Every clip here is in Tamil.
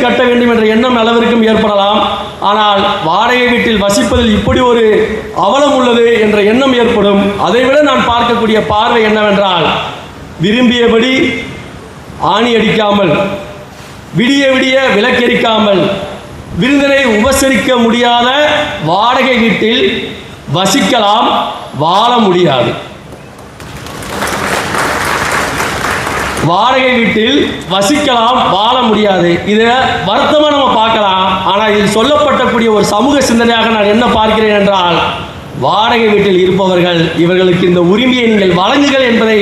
கட்ட வேண்டும் என்ற எண்ணம் அளவிற்கும் ஏற்படலாம். ஆனால் வாடகை வீட்டில் வசிப்பதில் இப்படி ஒரு அவலம் உள்ளது என்ற எண்ணம் ஏற்படும். அதைவிட நான் பார்க்கக்கூடிய பார்வை என்னவென்றால், விரும்பியபடி ஆணி அடிக்காமல், விடிய விடிய விளக்கெரிக்காமல், விருந்தினை உபசரிக்க முடியாத வாடகை வீட்டில் வசிக்கலாம், வாழ முடியாது. வாடகை வீட்டில் வசிக்கலாம், வாழ முடியாது. இதை வருத்தமாக நம்ம பார்க்கலாம். ஆனால் இதில் சொல்லப்பட்டக்கூடிய ஒரு சமூக சிந்தனையாக நான் என்ன பார்க்கிறேன் என்றால், வாடகை வீட்டில் இருப்பவர்கள் இவர்களுக்கு இந்த உரிமையை நீங்கள் வழங்குங்கள் என்பதை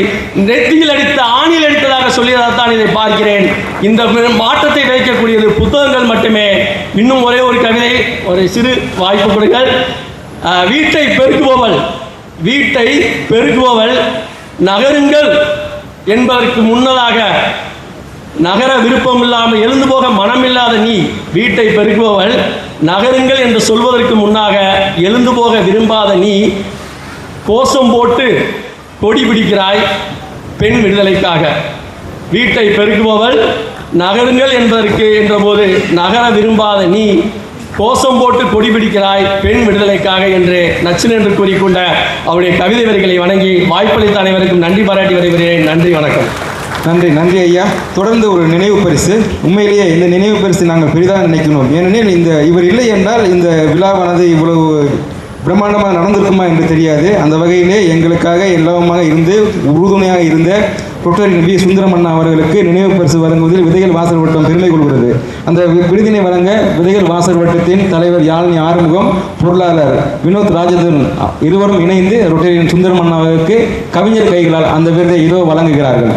நெற்றியில் அடித்த ஆணியில் அடித்ததாக சொல்லியதால்தான் இதை பார்க்கிறேன். இந்த மாற்றத்தை வைக்கக்கூடியது புத்தகங்கள் மட்டுமே. இன்னும் ஒரே ஒரு கவிதை, ஒரு சிறு வாய்ப்பு கொடுங்கள். வீட்டை பெருக்குபவள் நகருங்கள் என்பதற்கு முன்னதாக, நகர விருப்பம் இல்லாமல் எழுந்து போக மனமில்லாத நீ வீட்டை பெருக்குபவள் நகருங்கள் என்று சொல்வதற்கு முன்னாக எழுந்து போக விரும்பாத நீ கோஷம் போட்டு கொடி பிடிக்கிறாய் பெண் விடுதலைக்காக. வீட்டை பெருக்குபவள் நகருங்கள் என்பதற்கு என்றபோது நகர விரும்பாத நீ கோஷம் போட்டு கொடி பிடிக்கிறாய் பெண் விடுதலைக்காக என்று நச்சின் என்று கூறிக்கொண்ட அவருடைய கவிதை வரிகளை வணங்கி வாய்ப்பளித்த அனைவருக்கும் நன்றி பாராட்டி வருகிறேன். நன்றி, வணக்கம். நன்றி ஐயா. தொடர்ந்து ஒரு நினைவு பரிசு. உண்மையிலேயே இந்த நினைவு பரிசு நாங்கள் பெரிதாக நினைக்கணும். ஏனெனில் இவர் இல்லை என்றால் இந்த விழாவானது இவ்வளவு பிரம்மாண்டமாக நடந்திருக்குமா என்று தெரியாது. அந்த வகையிலே எங்களுக்காக எல்லாமாக இருந்து உறுதுணையாக இருந்த டாக்டர் வி சுந்தரமண்ணா அவர்களுக்கு நினைவு பரிசு வழங்குவதில் விதைகள் வாசல் வட்டம் பெருமை கொள்கிறது. அந்த விருதினை வழங்க விதைகள் வாசல் வட்டத்தின் தலைவர் யாழினி ஆறுமுகம், பொருளாளர் வினோத் ராஜேந்திரன் இருவரும் இணைந்து டாக்டர் சுந்தரமண்ணா அவர்களுக்கு கவிஞர் கைகளால் அந்த விருதை இதோ வழங்குகிறார்கள்.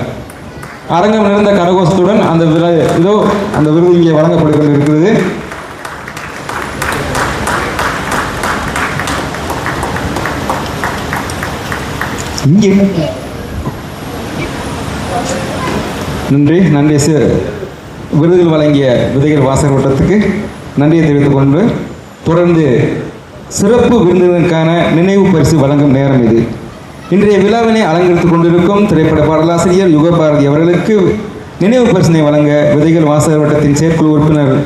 அரங்கம் நிறைந்த கரகோஷத்துடன் அந்த விருது இங்கே வழங்கப்பட்டு கொண்டிருக்கிறது. நன்றி சார். விருதுகள் வழங்கிய விதைகள் வாசல் வட்டத்துக்கு நன்றியை தெரிவித்துக் கொண்டு தொடர்ந்து சிறப்பு விருந்தினருக்கான நினைவு பரிசு வழங்கும் நேரம் இது. இன்றைய விழாவினை அலங்கரித்துக் கொண்டிருக்கும் திரைப்பட பாடலாசிரியர் யுகபாரதி அவர்களுக்கு நினைவு பரிசினை வழங்க விதைகள் வாசல் வட்டத்தின் செயற்குழு உறுப்பினர்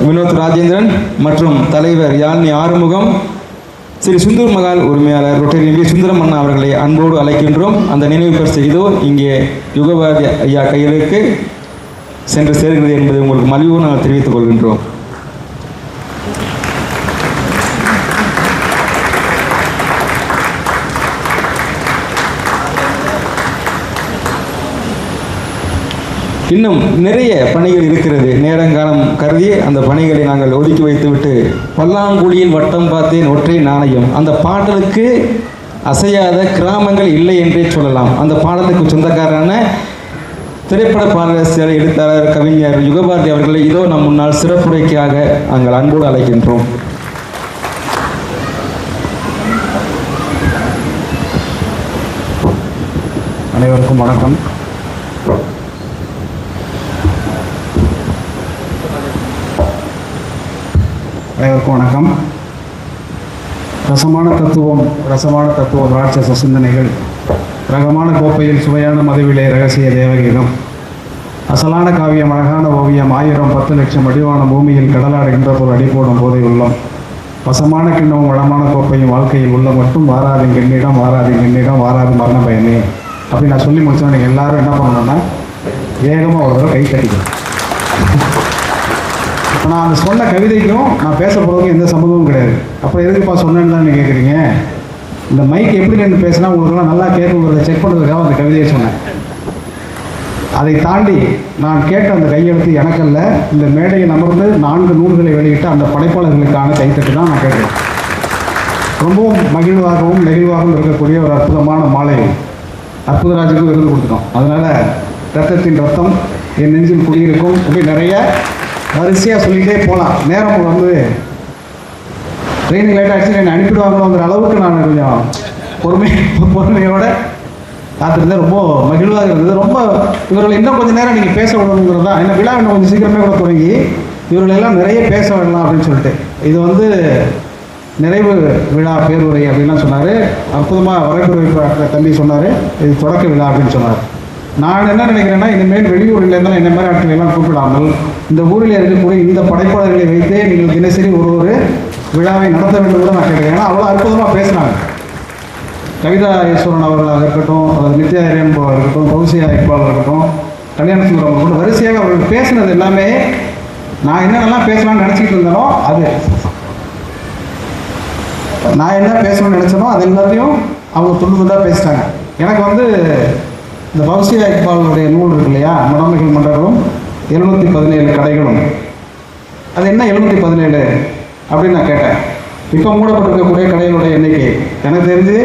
வினோத் ராஜேந்திரன் மற்றும் தலைவர் யாழினி ஆறுமுகம், ஸ்ரீ சுந்தர் மகால் உரிமையாளர் டாக்டர் வி சுந்தரமண்ணா அவர்களை அன்போடு அழைக்கின்றோம். அந்த நினைவு பரிசு இதோ இங்கே யுகபாரதி ஐயா கைகளுக்கு சென்று சேர்கிறது என்பதை உங்களுக்கு மலிவு நாங்கள் தெரிவித்துக் கொள்கின்றோம். இன்னும் நிறைய பணிகள் இருக்கிறது. நேரங்காலம் கருதி அந்த பணிகளை நாங்கள் ஒதுக்கி வைத்துவிட்டு, பல்லாங்குழியில் வட்டம் பார்த்தேன் ஒற்றை நாணயம், அந்த பாடலுக்கு அசையாத கிராமங்கள் இல்லை என்றே சொல்லலாம். அந்த பாடலுக்கு சொந்தக்காரான திரைப்பட பாடலாசிரியர், எழுத்தாளர், கவிஞர் யுகபாரதி அவர்களை இதோ நம் முன்னால் சிறப்புரைக்காக நாங்கள் அன்போடு அழைக்கின்றோம். அனைவருக்கும் வணக்கம். ரசமான தத்துவம் ராட்சச சிந்தனைகள், ரகமான கோப்பையில் சுவையான மதுவிலே ரகசிய தேவகீதம், அசலான காவியம் அழகான ஓவியம், 1000-10 லட்சம் அடிவான பூமியில் கடலாடுகின்ற போல் அடிப்போடும் போதை உள்ளம், வசமான கிண்ணமும் வளமான கோப்பையும் வாழ்க்கையில் உள்ள மட்டும் வாராது என்னிடம் வாராது மரண பயமே. அப்படி நான் சொல்லி முடிச்சோம். நீங்கள் எல்லாரும் என்ன பண்ணணும்னா வேகமாக ஒரு தடவை கை தட்டிக்கணும். இப்போ நான் அந்த சொன்ன கவிதைக்கும் நான் பேச போகிறதுக்கும் எந்த சம்மந்தமும் கிடையாது. அப்புறம் எதுக்குப்பா சொன்னேன்னு தான் நீங்கள் கேட்குறீங்க. இந்த மைக் எப்படி நின்று பேசினா உங்களுக்குலாம் நல்லா கேட்குங்கிறத செக் பண்ணுறதுக்காக அந்த கவிதையை சொன்னேன். அதை தாண்டி நான் கேட்ட அந்த கையெழுத்து எனக்கல்ல, இந்த மேடையில் அமர்ந்து 4 நூல்களை வெளியிட்ட அந்த படைப்பாளர்களுக்கான கைத்தட்டு தான் நான் கேட்குறேன். ரொம்பவும் மகிழ்வாகவும் நெகிழ்வாகவும் இருக்கக்கூடிய ஒரு அற்புதமான மாலை அற்புதராஜுக்கும் விருது கொடுத்துட்டோம். அதனால் ரத்தத்தின் ரத்தம் என் நெஞ்சில் குடியிருக்கும். இப்படி நிறைய வரிசையாக சொல்லிகிட்டே போகலாம். நேரம் வந்து ட்ரெயினிங் லேட் ஆகிடுச்சு, என்னை அனுப்பிடுவாங்களோங்கிற அளவுக்கு நான் கொஞ்சம் பொறுமையோடு காத்திருந்தேன். ரொம்ப மகிழ்வாக இருந்தது. ரொம்ப இவர்கள் இன்னும் கொஞ்சம் நேரம் நீங்கள் பேச விடணுங்கிறது தான். என்ன விழா இன்னும் கொஞ்சம் சீக்கிரமே கூட தொடங்கி இவர்களெல்லாம் நிறைய பேச விடலாம் அப்படின்னு சொல்லிட்டு, இது வந்து நிறைவு விழா பேருரை அப்படின்லாம் சொன்னார். அற்புதமாக வரவேற்பு தம்பி சொன்னார், இது தொடக்க விழா அப்படின்னு சொன்னார். நான் என்ன நினைக்கிறேன்னா, இனிமேல் வெளியூர்லேருந்தாலும் என்ன மாதிரி ஆட்கள் எல்லாம் கூப்பிடாமல் இந்த ஊரில் இருக்கக்கூடிய இந்த படைப்பாளர்களை வைத்தே நீங்கள் தினசரி ஒரு விழாவை நடத்த வேண்டும் கூட நான் கேட்குறேன். ஏன்னா அவ்வளோ அற்புதமாக பேசுனாங்க. கவிதா ஈஸ்வரன் அவர்களாக இருக்கட்டும், அல்லது நித்யா இரேன்போவாக இருக்கட்டும், பௌசியா இக்பால் இருக்கட்டும், கல்யாண சுந்தரம் இருக்கட்டும், வரிசையாக அவர்கள் பேசினது எல்லாமே நான் என்னென்னலாம் பேசலாம்னு நினச்சிக்கிட்டு இருந்தேனோ அது நான் என்ன பேசணும்னு நினச்சனோ அது எல்லாத்தையும் அவங்க துண்டுதான் பேசிட்டாங்க. எனக்கு வந்து இந்த பௌசியா இக்பாலுடைய நூல் இருக்கு இல்லையா, மணமகள் மன்றங்களும் 717 கடைகளும், அது என்ன 717 அப்படின்னு நான் கேட்டேன். இப்போ மூடப்பட்டிருக்கக்கூடிய கடைகளுடைய எண்ணிக்கை எனக்கு தெரிஞ்சு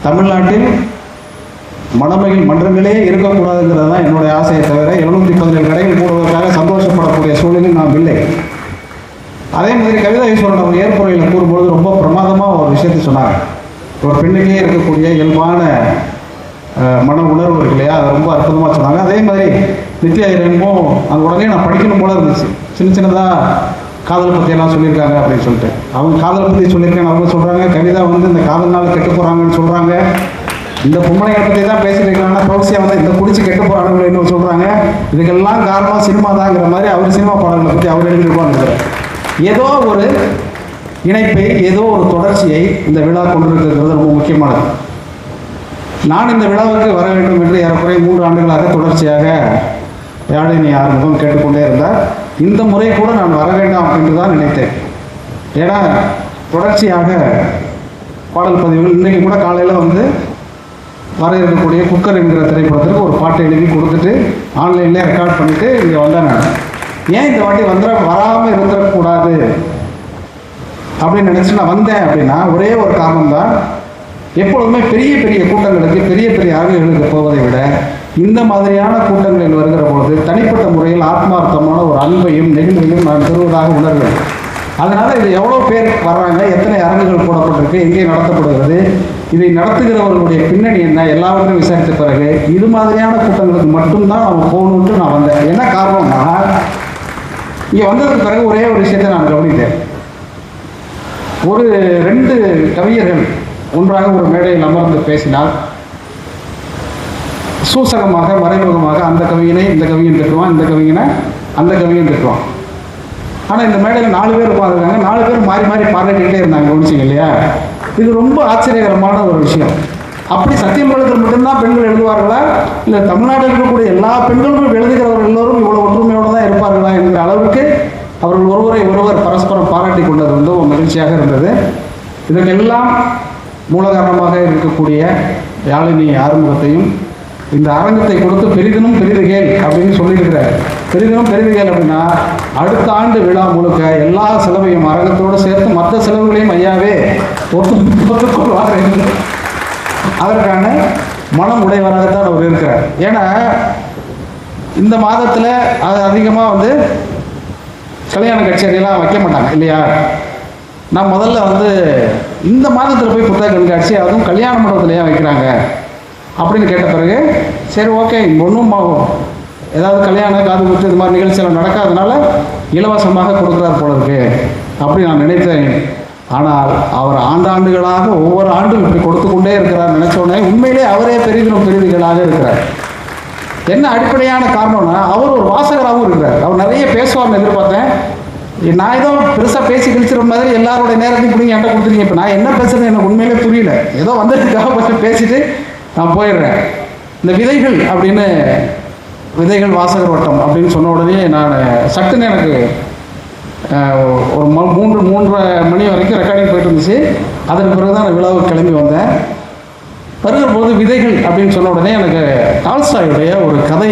தமிழ்நாட்டில் மணமகள் மன்றங்களே இருக்கக்கூடாதுங்கிறது தான் என்னுடைய ஆசையை தவிர 717 கடைகள் மூடுவதற்காக சந்தோஷப்படக்கூடிய சூழ்நிலை நாம் இல்லை. அதே மாதிரி கவிதா ஈஸ்வரன் அவர் ஏற்புரையில் கூறும்பொழுது ரொம்ப பிரமாதமாக ஒரு விஷயத்தை சொன்னாங்க. ஒரு பெண்ணுக்கே இருக்கக்கூடிய இயல்பான மன உணர்வு இருக்கு இல்லையா, அதை ரொம்ப அற்புதமாக சொன்னாங்க. அதே மாதிரி நித்யா இரேன்பும் அங்கே உடனே நான் படிக்கணும் போல இருந்துச்சு. சின்னதாக காதல் பற்றியெல்லாம் சொல்லியிருக்காங்க அப்படின்னு சொல்லிட்டு அவங்க காதலை பற்றி சொல்லியிருக்காங்க. அவங்க சொல்கிறாங்க கவிதா வந்து இந்த காதல்னால கெட்டு போகிறாங்கன்னு சொல்கிறாங்க. இந்த பொம்மனைகளை பற்றி தான் பேசியிருக்காங்கன்னா பௌசியா வந்து இந்த குடிச்சு கெட்டு போகிறாங்கன்னு சொல்கிறாங்க. இதுக்கெல்லாம் காரணம் சினிமா தாங்கிற மாதிரி அவர் சினிமா பாடல்களை பற்றி அவர் எழுதியிருப்பாங்க. ஏதோ ஒரு இணைப்பை, ஏதோ ஒரு தொடர்ச்சியை இந்த விழா கொண்டிருக்கிறது ரொம்ப முக்கியமானது. நான் இந்த விழாவுக்கு வர வேண்டும் என்று ஏறக்குறைய 3 ஆண்டுகளாக தொடர்ச்சியாக யாழினி ஆறுமுகம் கேட்டுக்கொண்டே இருந்தார். இந்த முறை கூட நான் வர வேண்டாம் என்று தான் நினைத்தேன். ஏன்னா தொடர்ச்சியாக பாடல் பதிவுகள் இன்றைக்கி கூட காலையில் வந்து வர இருக்கக்கூடிய குக்கர் என்கிற திரைப்படத்திற்கு ஒரு பாட்டை எழுதி கொடுத்துட்டு ஆன்லைன்லேயே ரெக்கார்ட் பண்ணிவிட்டு இங்கே வந்தேன். நான் ஏன் இந்த வாட்டி வராமல் இருந்துடக்கூடாது அப்படின்னு நினச்சி நான் வந்தேன் அப்படின்னா ஒரே ஒரு காரணம் தான். எப்பொழுதுமே பெரிய பெரிய கூட்டங்களுக்கு, பெரிய பெரிய அரங்குகளுக்கு போவதை விட இந்த மாதிரியான கூட்டங்களில் வருகிற பொழுது தனிப்பட்ட முறையில் ஆத்மார்த்தமான ஒரு அன்பையும் நெகிழ்வையும் நான் பெறுவதாக உணர்வேன். அதனால் இது எவ்வளோ பேர் வர்றாங்க, எத்தனை அரங்குகள் போடப்பட்டிருக்கு, எங்கே நடத்தப்படுகிறது, இதை நடத்துகிறவர்களுடைய பின்னணி என்ன, எல்லாவற்றையும் விசாரித்த பிறகு இது மாதிரியான கூட்டங்களுக்கு மட்டும்தான் நம்ம போகணுன்ட்டு நான் வந்தேன். என்ன காரணம்னா இங்கே வந்ததுக்கு பிறகு ஒரே ஒரு விஷயத்தை நான் கவனித்தேன். ஒரு 2 கவிஞர்கள் ஒன்றாக ஒரு மேடையில் அமர்ந்து பேசினால் சூசகமாக மறைமுகமாக அந்த கவிஞனை இந்த கவிஞன் திட்டுவான், இந்த கவிஞனை அந்த கவிஞன் திட்டுவான். ஆனால் இந்த மேடையில் 4 பேர் உட்காந்துருக்காங்க, 4 பேர் மாறி மாறி பாராட்டிக்கிட்டே இருந்தாங்க. கவனிச்சிங்க இல்லையா? இது ரொம்ப ஆச்சரியகரமான ஒரு விஷயம். அப்படி சத்தியமங்கலத்தில் மட்டும்தான் பெண்கள் எழுதுவார்களா, இல்லை தமிழ்நாட்டில் இருக்கக்கூடிய எல்லா பெண்களும் எழுதுகிறவர்கள் எல்லோரும் இவ்வளோ ஒற்றுமையோடு தான் இருப்பார்களா என்கிற அளவுக்கு அவர்கள் ஒருவர் பரஸ்பரம் பாராட்டி கொண்டது வந்து ஒரு மகிழ்ச்சியாக இருந்தது. இதற்கெல்லாம் மூல காரணமாக இருக்கக்கூடிய யாழினி ஆறுமுகத்தையும் இந்த அரங்கத்தை கொடுத்து பெரிதினும் பெரிதுகேள் அப்படின்னு சொல்லியிருக்கிறார். பெரிதினும் பெரிதுகேள் அப்படின்னா அடுத்த ஆண்டு விழா முழுக்க எல்லா செலவையும் அரங்கத்தோடு சேர்த்து மற்ற செலவுகளையும் ஐயாவே ஒத்துக்கொள்வார் என்று அதற்கான மனம் உடையவராகத்தான் அவர் இருக்கிறார். ஏன்னா இந்த மாதத்தில் அது அதிகமாக வந்து கல்யாண கச்சேரியெல்லாம் வைக்க மாட்டாங்க இல்லையா? நான் முதல்ல வந்து இந்த மாதத்தில் போய் புத்தக கண்காட்சி, அதுவும் கல்யாண மண்டபத்தில் வைக்கிறாங்க அப்படின்னு கேட்ட பிறகு சரி ஓகே, ஒன்றும் ஏதாவது கல்யாணம் காது குத்து இது மாதிரி நிகழ்ச்சியெல்லாம் நடக்காதனால இலவசமாக கொடுக்குறார் போல இருக்கு அப்படி நான் நினைத்தேன். ஆனால் அவர் ஆண்டாண்டுகளாக ஒவ்வொரு ஆண்டும் இப்படி கொடுத்து கொண்டே இருக்கிறார். நினைச்சோடனே உண்மையிலே அவரே பெரிதினும் பெரிதுகளாக இருக்கிறார். என்ன அடிப்படையான காரணம்னா அவர் ஒரு வாசகராகவும் இருக்கிறார். அவர் நிறைய பேசுவார்னு எதிர்பார்த்தேன். நான் ஏதோ பெருசாக பேசி கழிச்சிட மாதிரி எல்லாரோட நேரத்தையும் பிடிங்க என்கிட்ட கொடுத்துருங்க. இப்போ நான் என்ன பேசுறது எனக்கு உண்மையிலே புரியல. ஏதோ வந்ததுக்காக கொஞ்சம் பேசிட்டு நான் போயிடுறேன். இந்த விதைகள் அப்படின்னு விதைகள் வாசகர் வட்டம் அப்படின்னு சொன்ன உடனே நான் சட்டுன்னு எனக்கு ஒரு 3:30 மணி வரைக்கும் ரெக்கார்டிங் போயிட்டு இருந்துச்சு. அதற்கு பிறகு தான் நான் விழாவுக்கு கிளம்பி வந்தேன். வருகிற போது விதைகள் அப்படின்னு சொன்ன உடனே எனக்கு டால்ஸ்டாயுடைய ஒரு கதை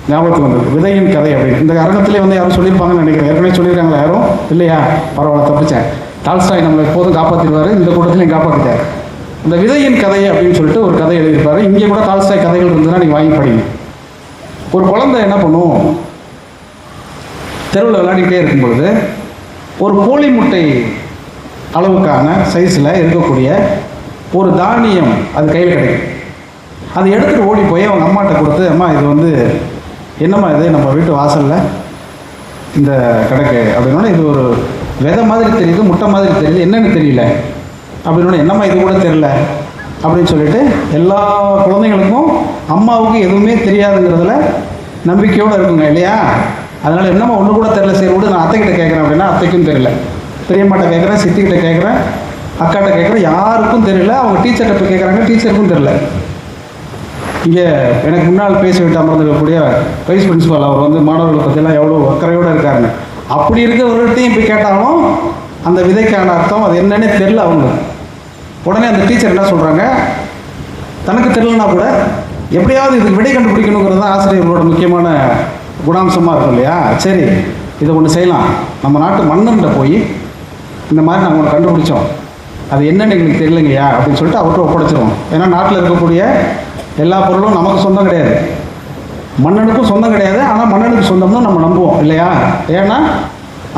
ஞாபகத்துக்கு வந்தது. விதையின் கதை அப்படின்னு இந்த அரங்கத்திலே வந்து யாரும் சொல்லியிருப்பாங்கன்னு நினைக்கிறேன். ஏற்கனவே சொல்லியிருக்காங்களா யாரும்? இல்லையா? பரவாயில்ல, தப்பிச்சேன். டால்ஸ்டாய் நம்மளை எப்போதும் காப்பாற்றிடுவார், இந்த கூட்டத்திலையும் காப்பாற்றிட்டார். இந்த விதையின் கதை அப்படின்னு சொல்லிட்டு ஒரு கதை எழுதியிருப்பாரு. இங்கே கூட டால்ஸ்டாய் கதைகள் இருந்ததுன்னா நீங்கள் வாங்கி படிங்க. ஒரு குழந்தை என்ன பண்ணும், தெருவில் விளையாடிக்கிட்டே இருக்கும் பொழுது ஒரு கோழி முட்டை அளவுக்கான சைஸில் இருக்கக்கூடிய ஒரு தானியம் அது கையில் கிடைக்கும். அதை எடுத்துகிட்டு ஓடி போய் அவங்க அம்மாட்ட கொடுத்து, அம்மா இது வந்து என்னம்மா இது நம்ம வீட்டு வாசலில் இந்த கிடக்கு அப்படின்னா, இது ஒரு விதை மாதிரி தெரியுது, முட்டை மாதிரி தெரியுது, என்னன்னு தெரியல அப்படின்னா, என்னம்மா இது கூட தெரியல அப்படின்னு சொல்லிட்டு எல்லா குழந்தைங்களுக்கும் அம்மாவுக்கு எதுவுமே தெரியாதுங்கிறதுல நம்பிக்கையோடு இருக்குங்க இல்லையா? அதனால் என்னம்மா ஒன்று கூட தெரியல, சரி விடு நான் அத்தைக்கிட்ட கேட்குறேன் அப்படின்னா அத்தைக்கும் தெரியல, பெரியம்மாட்ட கேட்குறேன், சித்திக்கிட்ட கேட்குறேன், அக்காட்ட கேட்குறேன், யாருக்கும் தெரியல. அவங்க டீச்சர்கிட்ட போய் கேட்குறாங்க, டீச்சருக்கும் தெரியல. இங்கே எனக்கு முன்னால் பேசிவிட்டு அமர்ந்திருக்கக்கூடிய வைஸ் பிரின்சிபால் அவர் வந்து மாணவர்களை பற்றிலாம் எவ்வளோ அக்கறையோடு இருக்காருன்னு, அப்படி இருக்கிறவர்கிட்டையும் போய் கேட்டாலும் அந்த விதைக்கான அர்த்தம் அது என்னன்னே தெரில அவங்களுக்கு. உடனே அந்த டீச்சர் என்ன சொல்கிறாங்க, தனக்கு தெரியலனா கூட எப்படியாவது இதுக்கு விடை கண்டுபிடிக்கணுங்கிறது தான் ஆசிரியர்களோட முக்கியமான குணாம்சமாக இருக்கும் இல்லையா. சரி, இதை ஒன்று செய்யலாம், நம்ம நாட்டு மன்னன்கிட்ட போய் இந்த மாதிரி நம்ம ஒன்று கண்டுபிடிச்சோம், அது என்னன்னு எங்களுக்கு தெரியலைங்கய்யா அப்படின்னு சொல்லிட்டு அவர்கிட்ட ஒப்படைச்சிருவோம். ஏன்னா நாட்டில் இருக்கக்கூடிய எல்லா பொருளும் நமக்கு சொந்தம் கிடையாது, மன்னனுக்கும் சொந்தம் கிடையாது. ஆனால் மன்னனுக்கு சொந்தம்னு நம்ம நம்புவோம் இல்லையா. ஏன்னா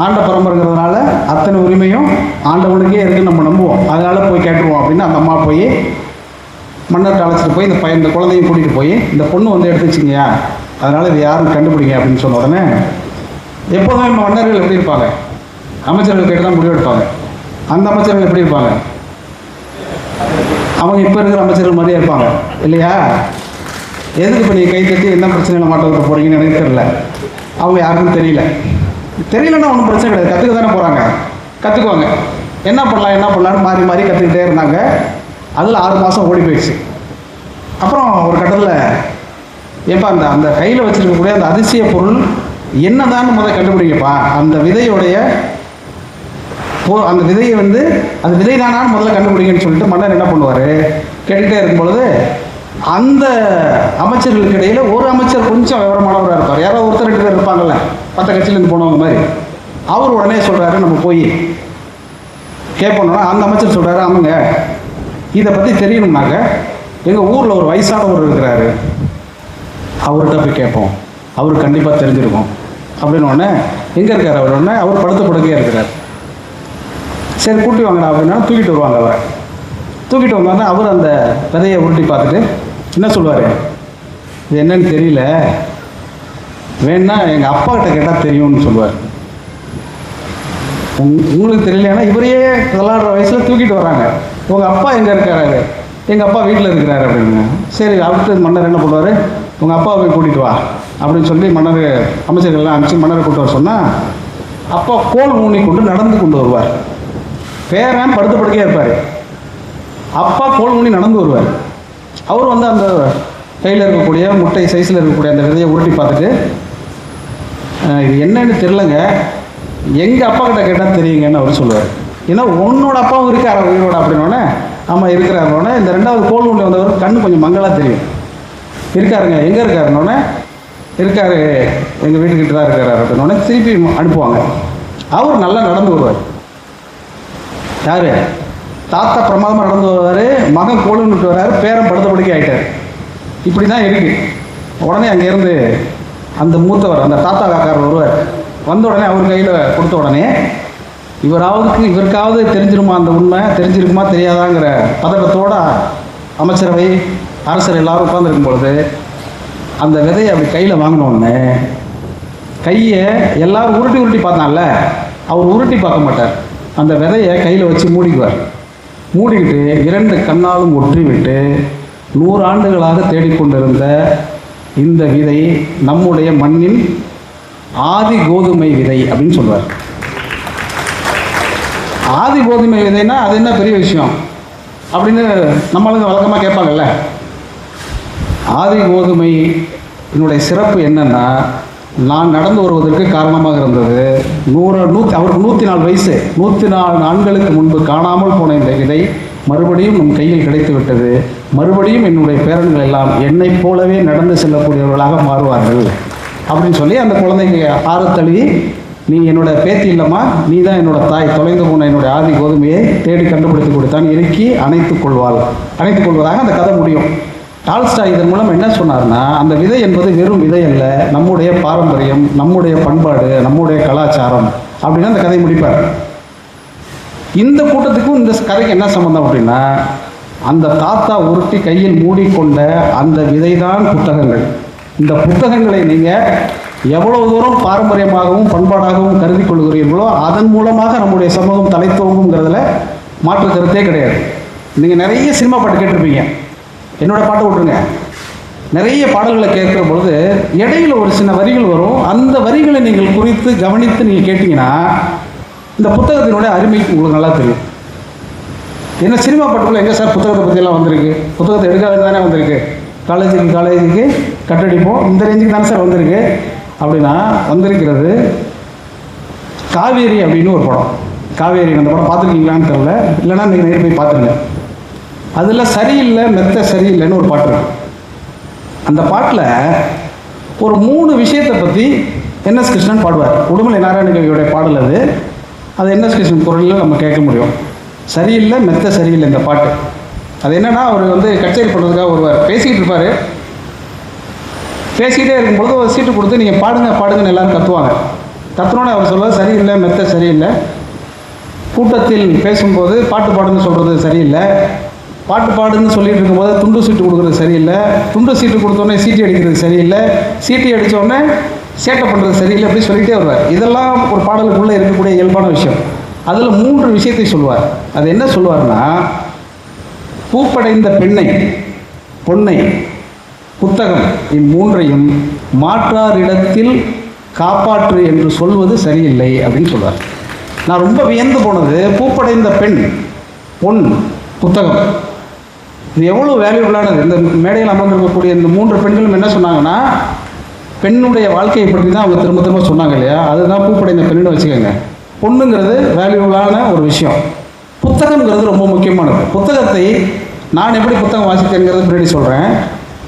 ஆண்ட பரம்பரைங்கிறதுனால அத்தனை உரிமையும் ஆண்டவனுக்கே இருக்குன்னு நம்ம நம்புவோம். அதனால் போய் கேட்டுருவோம் அப்படின்னு அந்த அம்மா போய் மன்னர்கிட்ட அழைச்சிட்டு போய் இந்த குழந்தையும் கூட்டிகிட்டு போய் இந்த பொண்ணு வந்து எடுத்துச்சிங்கயா, அதனால் இது யாரும் கண்டுபிடிங்க அப்படின்னு சொன்ன உடனே எப்போதுமே மன்னர்கள் எப்படி இருப்பாங்க, அமைச்சர்கள் கேட்டு தான் முடிவு எடுப்பாங்க. அந்த அமைச்சர்கள் எப்படி இருப்பாங்க, அவங்க இப்போ இருக்கிற அமைச்சர்கள் மாதிரியே இருப்பாங்க இல்லையா. எதுக்கு இப்போ நீங்கள் கை தட்டி என்ன பிரச்சனையில் மாட்ட விட போகிறீங்கன்னு எனக்கு தெரியல. அவங்க யாருக்கும் தெரியலன்னா ஒன்றும் பிரச்சனை கிடையாது, கற்றுக்க தானே போகிறாங்க, கற்றுக்குவாங்க. என்ன பண்ணலான்னு மாறி மாறி கற்றுக்கிட்டே இருந்தாங்க. அதில் 6 மாதம் ஓடி போயிடுச்சு. அப்புறம் ஒரு கட்டத்தில் ஏப்பா அந்த கையில் வச்சுருக்கக்கூடிய அந்த அதிசய பொருள் என்னதான்னு முதல்ல கண்டுபிடிங்கப்பா, அந்த விதையுடைய அந்த விதையை வந்து அந்த விதை தானான்னு முதல்ல கண்டுபிடிங்கன்னு சொல்லிட்டு மன்னர் என்ன பண்ணுவார், கேட்டுகிட்டே இருக்கும் பொழுது அந்த அமைச்சர்களுக்கு இடையில் ஒரு அமைச்சர் கொஞ்சம் விவரமானவராக இருப்பார். யாரோ ஒருத்தர் 2 பேர் இருப்பாங்கல்ல, 10 கட்சியிலேருந்து போனவங்க மாதிரி. அவர் உடனே சொல்கிறாரு, நம்ம போய் கேட்போம்னா அந்த அமைச்சர் சொல்கிறாரு, ஆமாங்க இதை பற்றி தெரியணும்னாக்க எங்கள் ஊரில் ஒரு வயசானவர் இருக்கிறாரு, அவர்கிட்ட போய் கேட்போம், அவருக்கு கண்டிப்பாக தெரிஞ்சிருக்கும் அப்படின்னு. உடனே எங்கே இருக்கார் அவர், உடனே அவர் படுத்த படுக்கையாக இருக்கிறார். சரி கூட்டி வாங்கடா அப்படின்னா தூக்கிட்டு வருவாங்க. அவரை தூக்கிட்டு வந்தோடனே அவர் அந்த விதையை உருட்டி பார்த்துட்டு என்ன சொல்லுவார், இது என்னன்னு தெரியல, வேணா எங்கள் அப்பா கிட்ட கேட்டால் தெரியும்னு சொல்லுவார். உங்களுக்கு தெரியலன்னா இவரையே விளாடுற வயசில் தூக்கிட்டு வராங்க, உங்கள் அப்பா எங்கே இருக்காரு, எங்கள் அப்பா வீட்டில் இருக்கிறாரு அப்படின்னு. சரி, அடுத்து மன்னர் என்ன பண்ணுவார், உங்கள் அப்பாவை போய் கூட்டிகிட்டு வா அப்படின்னு சொல்லி மன்னர் அமைச்சர்கள்லாம் அனுப்பிச்சு மன்னரை கூட்டு வர சொன்னால் அப்பா கோல் ஊனி கொண்டு நடந்து கொண்டு வருவார். பேரன் படுத்த படுக்கையாக இருப்பார், அப்பா கோல் ஊனி நடந்து வருவார். அவர் வந்து அந்த கையில் இருக்கக்கூடிய முட்டை சைஸில் இருக்கக்கூடிய அந்த விதையை உருட்டி பார்த்துட்டு இது என்னன்னு தெரிலங்க, எங்கள் அப்பா கிட்ட கேட்டால் தெரியுங்கன்னு அவர் சொல்லுவார். ஏன்னா உன்னோட அப்பாவும் இருக்கார் உயிரோட அப்படின்னோடனே, ஆமாம் இருக்கிறாருன்னொடனே இந்த 2வது கோல் ஊனி வந்தவர் கண்ணு கொஞ்சம் மங்களாக தெரியும். இருக்காருங்க, எங்கே இருக்காருன்னொடனே, இருக்காரு எங்கள் வீட்டுக்கிட்ட தான் இருக்காரு அப்படின்னோடனே திருப்பி அனுப்புவாங்க. அவர் நல்லா நடந்து வருவார். யார், தாத்தா பிரமாதமாக நடந்து வருவார், மகன் கோலுன்னுட்டு வர்றாரு, பேரன் படுத்த படுக்கை ஆகிட்டார். இப்படி தான் இருக்குது. உடனே அங்கேருந்து அந்த மூத்தவர் அந்த தாத்தா காக்காரர் வருவார். வந்த உடனே அவர் கையில் கொடுத்த உடனே இவருக்காவது தெரிஞ்சிருமா, அந்த உண்மை தெரிஞ்சிருக்குமா தெரியாதாங்கிற பதட்டத்தோட அமைச்சரவை அரசர் எல்லாரும் உட்காந்துருக்கும் பொழுது அந்த விதையை அப்படி கையில் வாங்கினோடனே கையை எல்லாரும் உருட்டி பார்த்தான்ல, அவர் உருட்டி பார்க்க மாட்டார், அந்த விதையை கையில் வச்சு மூடிக்குவார். மூடிக்கிட்டு 2 கண்ணாலும் ஒற்றி விட்டு 100 ஆண்டுகளாக தேடிக்கொண்டிருந்த இந்த விதை நம்முடைய மண்ணின் ஆதி கோதுமை விதை அப்படின்னு சொல்லுவார். ஆதி கோதுமை விதைன்னா அது என்ன பெரிய விஷயம் அப்படின்னு நம்மளுக்கு வழக்கமாக கேட்பாங்கல்ல. ஆதி கோதுமை என்னுடைய சிறப்பு என்னன்னா, நான் நடந்து வருவதற்கு காரணமாக இருந்தது அவருக்கு 104 வயசு, 104 ஆண்டுகளுக்கு முன்பு காணாமல் போன இந்த விதை மறுபடியும் நம் கையில் கிடைத்து விட்டது. மறுபடியும் என்னுடைய பேரன்கள் எல்லாம் என்னைப் போலவே நடந்து செல்லக்கூடியவர்களாக மாறுவார்கள் அப்படின்னு சொல்லி அந்த குழந்தைக்கு ஆறுதழுவி, நீ என்னோட பேத்தி இல்லைம்மா, நீ தான் என்னோட தாய், தொலைந்து போன என்னுடைய ஆதி கோதுமையை தேடி கண்டுபிடித்து கொடுத்தான், இறுக்கி அணைத்துக் கொள்வதாக அந்த கதை முடியும். டால்ஸ்டாய் இதன் மூலம் என்ன சொன்னார்னா, அந்த விதை என்பது வெறும் விதை அல்ல, நம்முடைய பாரம்பரியம், நம்முடைய பண்பாடு, நம்முடைய கலாச்சாரம் அப்படின்னு அந்த கதை முடிப்பார். இந்த கூட்டத்துக்கும் இந்த கதைக்கு என்ன சம்பந்தம் அப்படின்னா, அந்த தாத்தா உருட்டி கையில் மூடிக்கொண்ட அந்த விதைதான் புத்தகங்கள். இந்த புத்தகங்களை நீங்கள் எவ்வளவு தூரம் பாரம்பரியமாகவும் பண்பாடாகவும் கருதி கொள்கிறீர்களோ அதன் மூலமாக நம்முடைய சமூகம் தலைத்தோங்குங்கிறதுல மாற்று கருத்தே கிடையாது. நீங்கள் நிறைய சினிமா பாட்டு கேட்டிருப்பீங்க, என்னோட பாட்டை விட்டுருங்க, நிறைய பாடல்களை கேட்குற பொழுது இடையில ஒரு சின்ன வரிகள் வரும். அந்த வரிகளை நீங்கள் குறித்து கவனித்து நீங்கள் கேட்டிங்கன்னா இந்த புத்தகத்தினுடைய அருமை உங்களுக்கு நல்லா தெரியும். ஏன்னா சினிமா பாட்டுக்குள்ள எங்கே சார் புத்தகத்தை பற்றியெல்லாம் வந்திருக்கு? புத்தகத்தை எடுக்காத தானே வந்திருக்கு. காலேஜுக்கு கட்டடிப்போம் இந்த ரேஞ்சுக்கு தானே சார் வந்திருக்கு. அப்படின்னா வந்திருக்கிறது காவேரி அப்படின்னு ஒரு படம். காவேரி அந்த படம் பார்த்துருக்கீங்களான்னு தெரியல, இல்லைன்னா நீங்கள் நேரில் போய் பார்த்துருங்க. அதில் சரியில்லை மெத்த சரியில்லைன்னு ஒரு பாட்டு இருக்கு. அந்த பாட்டில் ஒரு 3 விஷயத்தை பற்றி என்எஸ் கிருஷ்ணன் பாடுவார். உடுமலை நாராயணகவியோடைய பாடல் அது. அது என்எஸ் கிருஷ்ணன் குரலில் நம்ம கேட்க முடியும். சரியில்லை மெத்த சரியில்லை இந்த பாட்டு. அது என்னென்னா அவர் வந்து கச்சேரி பண்ணுறதுக்காக ஒருவர் பேசிக்கிட்டு இருப்பார். பேசிக்கிட்டே இருக்கும்பொழுது ஒரு சீட்டு கொடுத்து நீங்கள் பாடுங்கன்னு எல்லோரும் கத்துவாங்க. கத்துனோன்னே அவர் சொல்லுவார் சரியில்லை மெத்த சரியில்லை. கூட்டத்தில் பேசும்போது பாட்டு பாடுன்னு சொல்கிறது சரியில்லை. பாட்டு பாடுன்னு சொல்லிட்டு இருக்கும்போது துண்டு சீட்டு கொடுக்குறது சரியில்லை. துண்டு சீட்டு கொடுத்தோடனே சீட்டி அடிக்கிறது சரியில்லை. சீட்டி அடித்தோடனே சேட்டை பண்ணுறது சரியில்லை. அப்படி சொல்லிகிட்டே வருவார். இதெல்லாம் ஒரு பாடலுக்குள்ளே இருக்கக்கூடிய இயல்பான விஷயம். அதில் 3 விஷயத்தை சொல்லுவார். அது என்ன சொல்லுவார்னா, பூப்படைந்த பெண்ணை, பொன்னை, புத்தகம் இம்மூன்றையும் மாற்றாரிடத்தில் காப்பாற்று என்று சொல்வது சரியில்லை அப்படின்னு சொல்லுவார். நான் ரொம்ப வியந்து போனது, பூப்படைந்த பெண், பொன், புத்தகம், இது எவ்வளோ வேல்யூபிளானது. இந்த மேடையில் அமர்ந்திருக்கக்கூடிய இந்த 3 பெண்களும் என்ன சொன்னாங்கன்னா, பெண்ணுடைய வாழ்க்கையை பற்றி தான் அவங்க திரும்ப திரும்ப சொன்னாங்க இல்லையா. அதுதான் பூப்படைந்த பெண்ணுன்னு வச்சுக்கோங்க. பொண்ணுங்கிறது வேல்யூபிளான ஒரு விஷயம். புத்தகங்கிறது ரொம்ப முக்கியமானது. புத்தகத்தை நான் எப்படி புத்தகம் வாசித்தேங்கிறது பின்னாடி சொல்கிறேன்.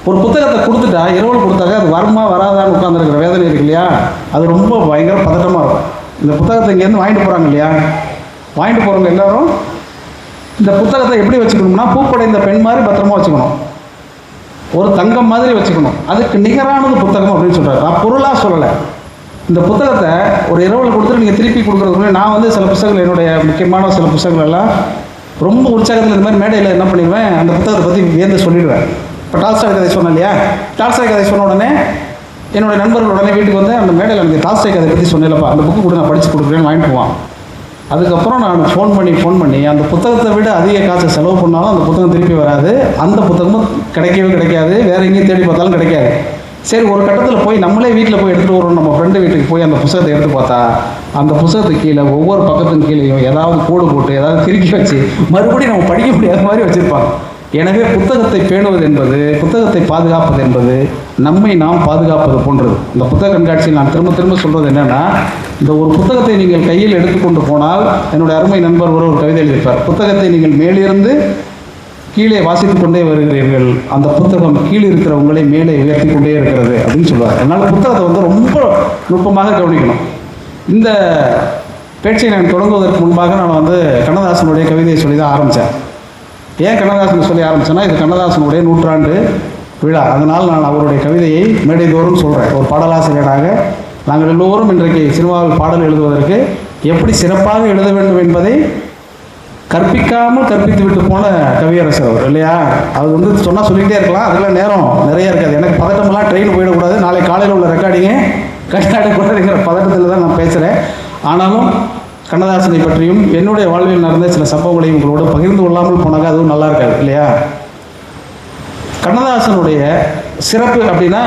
ஒரு புத்தகத்தை கொடுத்துட்டா இரவல் கொடுத்தாக்க அது வருமா வராதான்னு உட்காந்துருக்கிற வேதனை இருக்கு இல்லையா, அது ரொம்ப பயங்கர பதட்டமாக இருக்கும். இந்த புத்தகத்தை இங்கேருந்து வாங்கிட்டு போகிறாங்க இல்லையா, வாங்கிட்டு போகிறவங்க எல்லோரும் இந்த புத்தகத்தை எப்படி வச்சுக்கணும்னா, பூப்படைந்த பெண் மாதிரி பத்திரமா வச்சுக்கணும், ஒரு தங்கம் மாதிரி வச்சுக்கணும். அதுக்கு நிகரானது புத்தகம் அப்படின்னு சொல்கிறார். நான் பொருளாக சொல்லலை. இந்த புத்தகத்தை ஒரு இரவல் கொடுத்துட்டு நீங்கள் திருப்பி கொடுக்குறதுக்குள்ளே நான் வந்து சில புத்தகங்கள், என்னுடைய முக்கியமான சில புத்தகங்கள் எல்லாம் ரொம்ப உற்சாகத்தில் இந்த மாதிரி மேடையில் என்ன பண்ணிடுவேன், அந்த புத்தகத்தை பற்றி வியந்து சொல்லிடுவேன். இப்போ டால்ஸ்டாய் கதை சொன்னேன் இல்லையா, டால்ஸ்டாய் கதை சொன்ன உடனே என்னுடைய நண்பர்கள் உடனே வீட்டுக்கு வந்து அந்த மேடையில் எனக்கு டால்ஸ்டாய் கதை பற்றி சொன்னேன்லப்பா, அந்த புக்கு கூட நான் படித்து கொடுக்குறேன்னு வாங்கிட்டு போவான். அதுக்கப்புறம் நான் ஃபோன் பண்ணி அந்த புத்தகத்தை விட அதிக காசு செலவு பண்ணாலும் அந்த புத்தகம் திருப்பி வராது. அந்த புத்தகமும் கிடைக்காது, வேறு எங்கேயும் தேடி பார்த்தாலும் கிடைக்காது. சரி, ஒரு கட்டத்தில் போய் நம்மளே வீட்டில் போய் எடுத்துகிட்டு வரோம். நம்ம ஃப்ரெண்டு வீட்டுக்கு போய் அந்த புத்தகத்தை எடுத்து பார்த்தா அந்த புத்தகத்துக்கு கீழே ஒவ்வொரு பக்கத்தின் கீழேயும் ஏதாவது கோடு போட்டு ஏதாவது திருக்கி வச்சு மறுபடியும் நம்ம படிக்க முடியாத மாதிரி வச்சுருப்பாங்க. எனவே புத்தகத்தை பேணுவது என்பது, புத்தகத்தை பாதுகாப்பது என்பது நம்மை நாம் பாதுகாப்பது போன்றது. இந்த புத்தக கண்காட்சியில் நான் திரும்ப சொல்வது என்னென்னா, இந்த ஒரு புத்தகத்தை நீங்கள் கையில் எடுத்துக்கொண்டு போனால், என்னுடைய அருமை நண்பர் ஒரு கவிதை எழுதியிருப்பார், புத்தகத்தை நீங்கள் மேலிருந்து கீழே வாசித்துக் கொண்டே வருகிறீர்கள், அந்த புத்தகம் கீழே இருக்கிற உங்களை மேலே உயர்த்தி கொண்டே இருக்கிறது அப்படின்னு சொல்லுவார். அதனால் புத்தகத்தை வந்து ரொம்ப நுட்பமாக கவனிக்கணும். இந்த பேச்சை நான் தொடங்குவதற்கு முன்பாக நான் வந்து கண்ணதாசனுடைய கவிதையை சொல்லி தான் ஆரம்பித்தேன். ஏன் கண்ணதாசன் சொல்லி ஆரம்பித்தேன்னா, இது கண்ணதாசனுடைய 100ஆண்டு விழா. அதனால் நான் அவருடைய கவிதையை மேடைதோறும் சொல்கிறேன். ஒரு பாடலாசிரியராக நாங்கள் எல்லோரும் இன்றைக்கு சினிமாவில் பாடல் எழுதுவதற்கு எப்படி சிறப்பாக எழுத வேண்டும் என்பதை கற்பிக்காமல் கற்பித்து விட்டு போன கவியரசர் அவர் இல்லையா. அது வந்து சொன்னால் சொல்லிகிட்டே இருக்கலாம், அதெல்லாம் நேரம் நிறைய இருக்காது. எனக்கு பதட்டமெல்லாம் ட்ரெயின் போயிடக்கூடாது, நாளை காலையில் உள்ள ரெக்கார்டிங்கே கஷ்டப்படக்கூடாதுங்கிற பதட்டத்தில் தான் நான் பேசுகிறேன். ஆனாலும் கண்ணதாசனை பற்றியும் என்னுடைய வாழ்வில் நடந்த சில சம்பவங்களையும் உங்களோட பகிர்ந்து கொள்ளாமல் போனாங்க அதுவும் நல்லா இருக்காது இல்லையா. கண்ணதாசனுடைய சிறப்பு அப்படின்னா,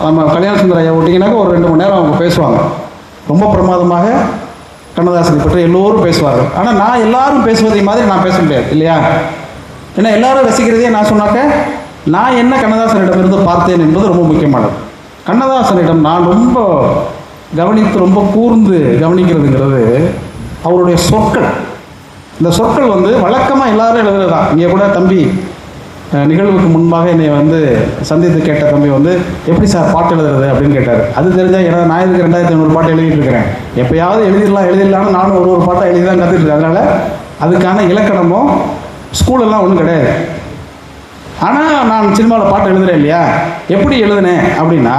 நம்ம கல்யாண சுந்தர ஐயா ஓட்டிங்கனாக்க ஒரு 2 மணி நேரம் அவங்க பேசுவாங்க. ரொம்ப பிரமாதமாக கண்ணதாசனை பற்றி எல்லோரும் பேசுவார்கள். ஆனால் நான் எல்லாரும் பேசுவதை மாதிரி நான் பேச முடியாது இல்லையா. ஏன்னா எல்லாரும் ரசிக்கிறதே நான் சொன்னாக்க நான் என்ன கண்ணதாசனிடமிருந்து பார்த்தேன் என்பது ரொம்ப முக்கியமானது. கண்ணதாசனிடம் நான் ரொம்ப கவனித்து ரொம்ப கூர்ந்து கவனிக்கிறதுங்கிறது அவருடைய சொற்கள். இந்த சொற்கள் வந்து வழக்கமாக எல்லாரும் எழுதுறது தான். இங்கே கூட தம்பி நிகழ்வுக்கு முன்பாக என்னை வந்து சந்தித்து கேட்ட தம்பி வந்து, எப்படி சார் பாட்டு எழுதுறது அப்படின்னு கேட்டார். அது தெரிஞ்சால் ஏன்னா நான் இதுக்கு 2500 பாட்டு எழுதிட்டு இருக்கிறேன். எப்போயாவது எழுதிடலாம்னு நானும் ஒரு பாட்டை எழுதி தான் கற்றுட்டு இருக்கேன். அதனால் அதுக்கான இலக்கணமும் ஸ்கூலெல்லாம் ஒன்றும் கிடையாது. ஆனால் நான் சினிமாவில் பாட்டு எழுதுகிறேன் இல்லையா. எப்படி எழுதுனேன் அப்படின்னா,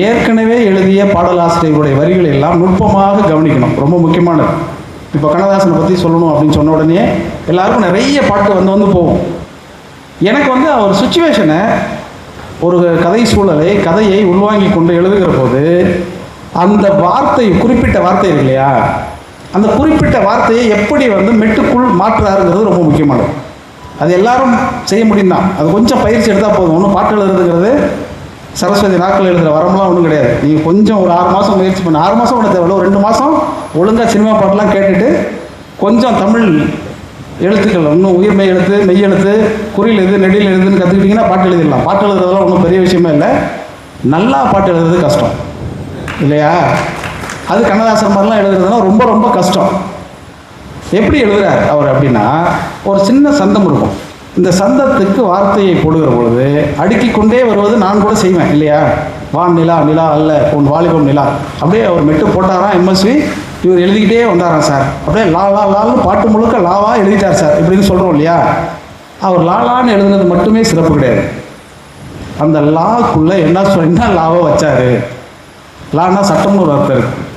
ஏற்கனவே எழுதிய பாடலாசிரியர்களுடைய வரிகளை எல்லாம் நுட்பமாக கவனிக்கணும், ரொம்ப முக்கியமானது. இப்போ கண்ணதாசனை பற்றி சொல்லணும் அப்படின்னு சொன்ன உடனே எல்லாருக்கும் நிறைய பாட்டு வந்து போகும். எனக்கு வந்து அவர் சுச்சுவேஷனை, ஒரு கதை சூழலை, கதையை உள்வாங்கி கொண்டு எழுதுகிற போது அந்த வார்த்தை, குறிப்பிட்ட வார்த்தை இருக்கு இல்லையா, அந்த குறிப்பிட்ட வார்த்தையை எப்படி வந்து மெட்டுக்குள் மாற்றுறாருங்கிறது ரொம்ப முக்கியமானது. அது எல்லாரும் செய்ய முடியும் தான். அது கொஞ்சம் பயிற்சி எடுத்தால் போதும். ஒன்றும் பாட்டு எழுதுறதுங்கிறது சரஸ்வதி நாட்கள் எழுதுகிற வரமெல்லாம் ஒன்றும் கிடையாது. நீங்கள் கொஞ்சம் ஒரு 6 மாதம் முயற்சி பண்ண, 6 மாதம் கூட தேவையில்ல, ஒரு 2 மாதம் ஒழுங்காக சினிமா பாட்டெலாம் கேட்டுட்டு கொஞ்சம் தமிழ் எழுத்துக்கள், இன்னும் உயிர்மெய் எழுத்து, மெய் எழுத்து, குறில் எழுது, நெடில் எழுதுன்னு கற்றுக்கிட்டிங்கன்னா பாட்டு எழுதிடலாம். பாட்டு எழுதுறதுலாம் ஒன்றும் பெரிய விஷயமே இல்லை. நல்லா பாட்டு எழுதுறது கஷ்டம் இல்லையா? அது கண்ணதாசன் மாதிரிலாம் எழுதுறதுனா ரொம்ப ரொம்ப கஷ்டம். எப்படி எழுதுறார் அவர் அப்படின்னா, ஒரு சின்ன சந்தம் இருக்கும். இந்த சந்தத்துக்கு வார்த்தையை போடுகிற பொழுது அடுக்கிக் கொண்டே வருவது நான் கூட செய்வேன் இல்லையா? வான் நிலா நிலா அல்ல உன் வாலிபம் நிலா, அப்படியே அவர் மெட்டு போட்டாராம் எம்எஸ்வி, இவர் எழுதிக்கிட்டே வந்தாராம் சார். அப்படியே லா லா லான்னு பாட்டு முழுக்க லாவா எழுதிட்டார் சார் இப்படின்னு சொல்கிறோம் இல்லையா? அவர் லாலான்னு எழுதுனது மட்டுமே சிறப்பு கிடையாது. அந்த லாக்குள்ளே என்ன லாவை வச்சார். லான்னா சட்டம்னு ஒரு அர்த்தம் இருக்குது.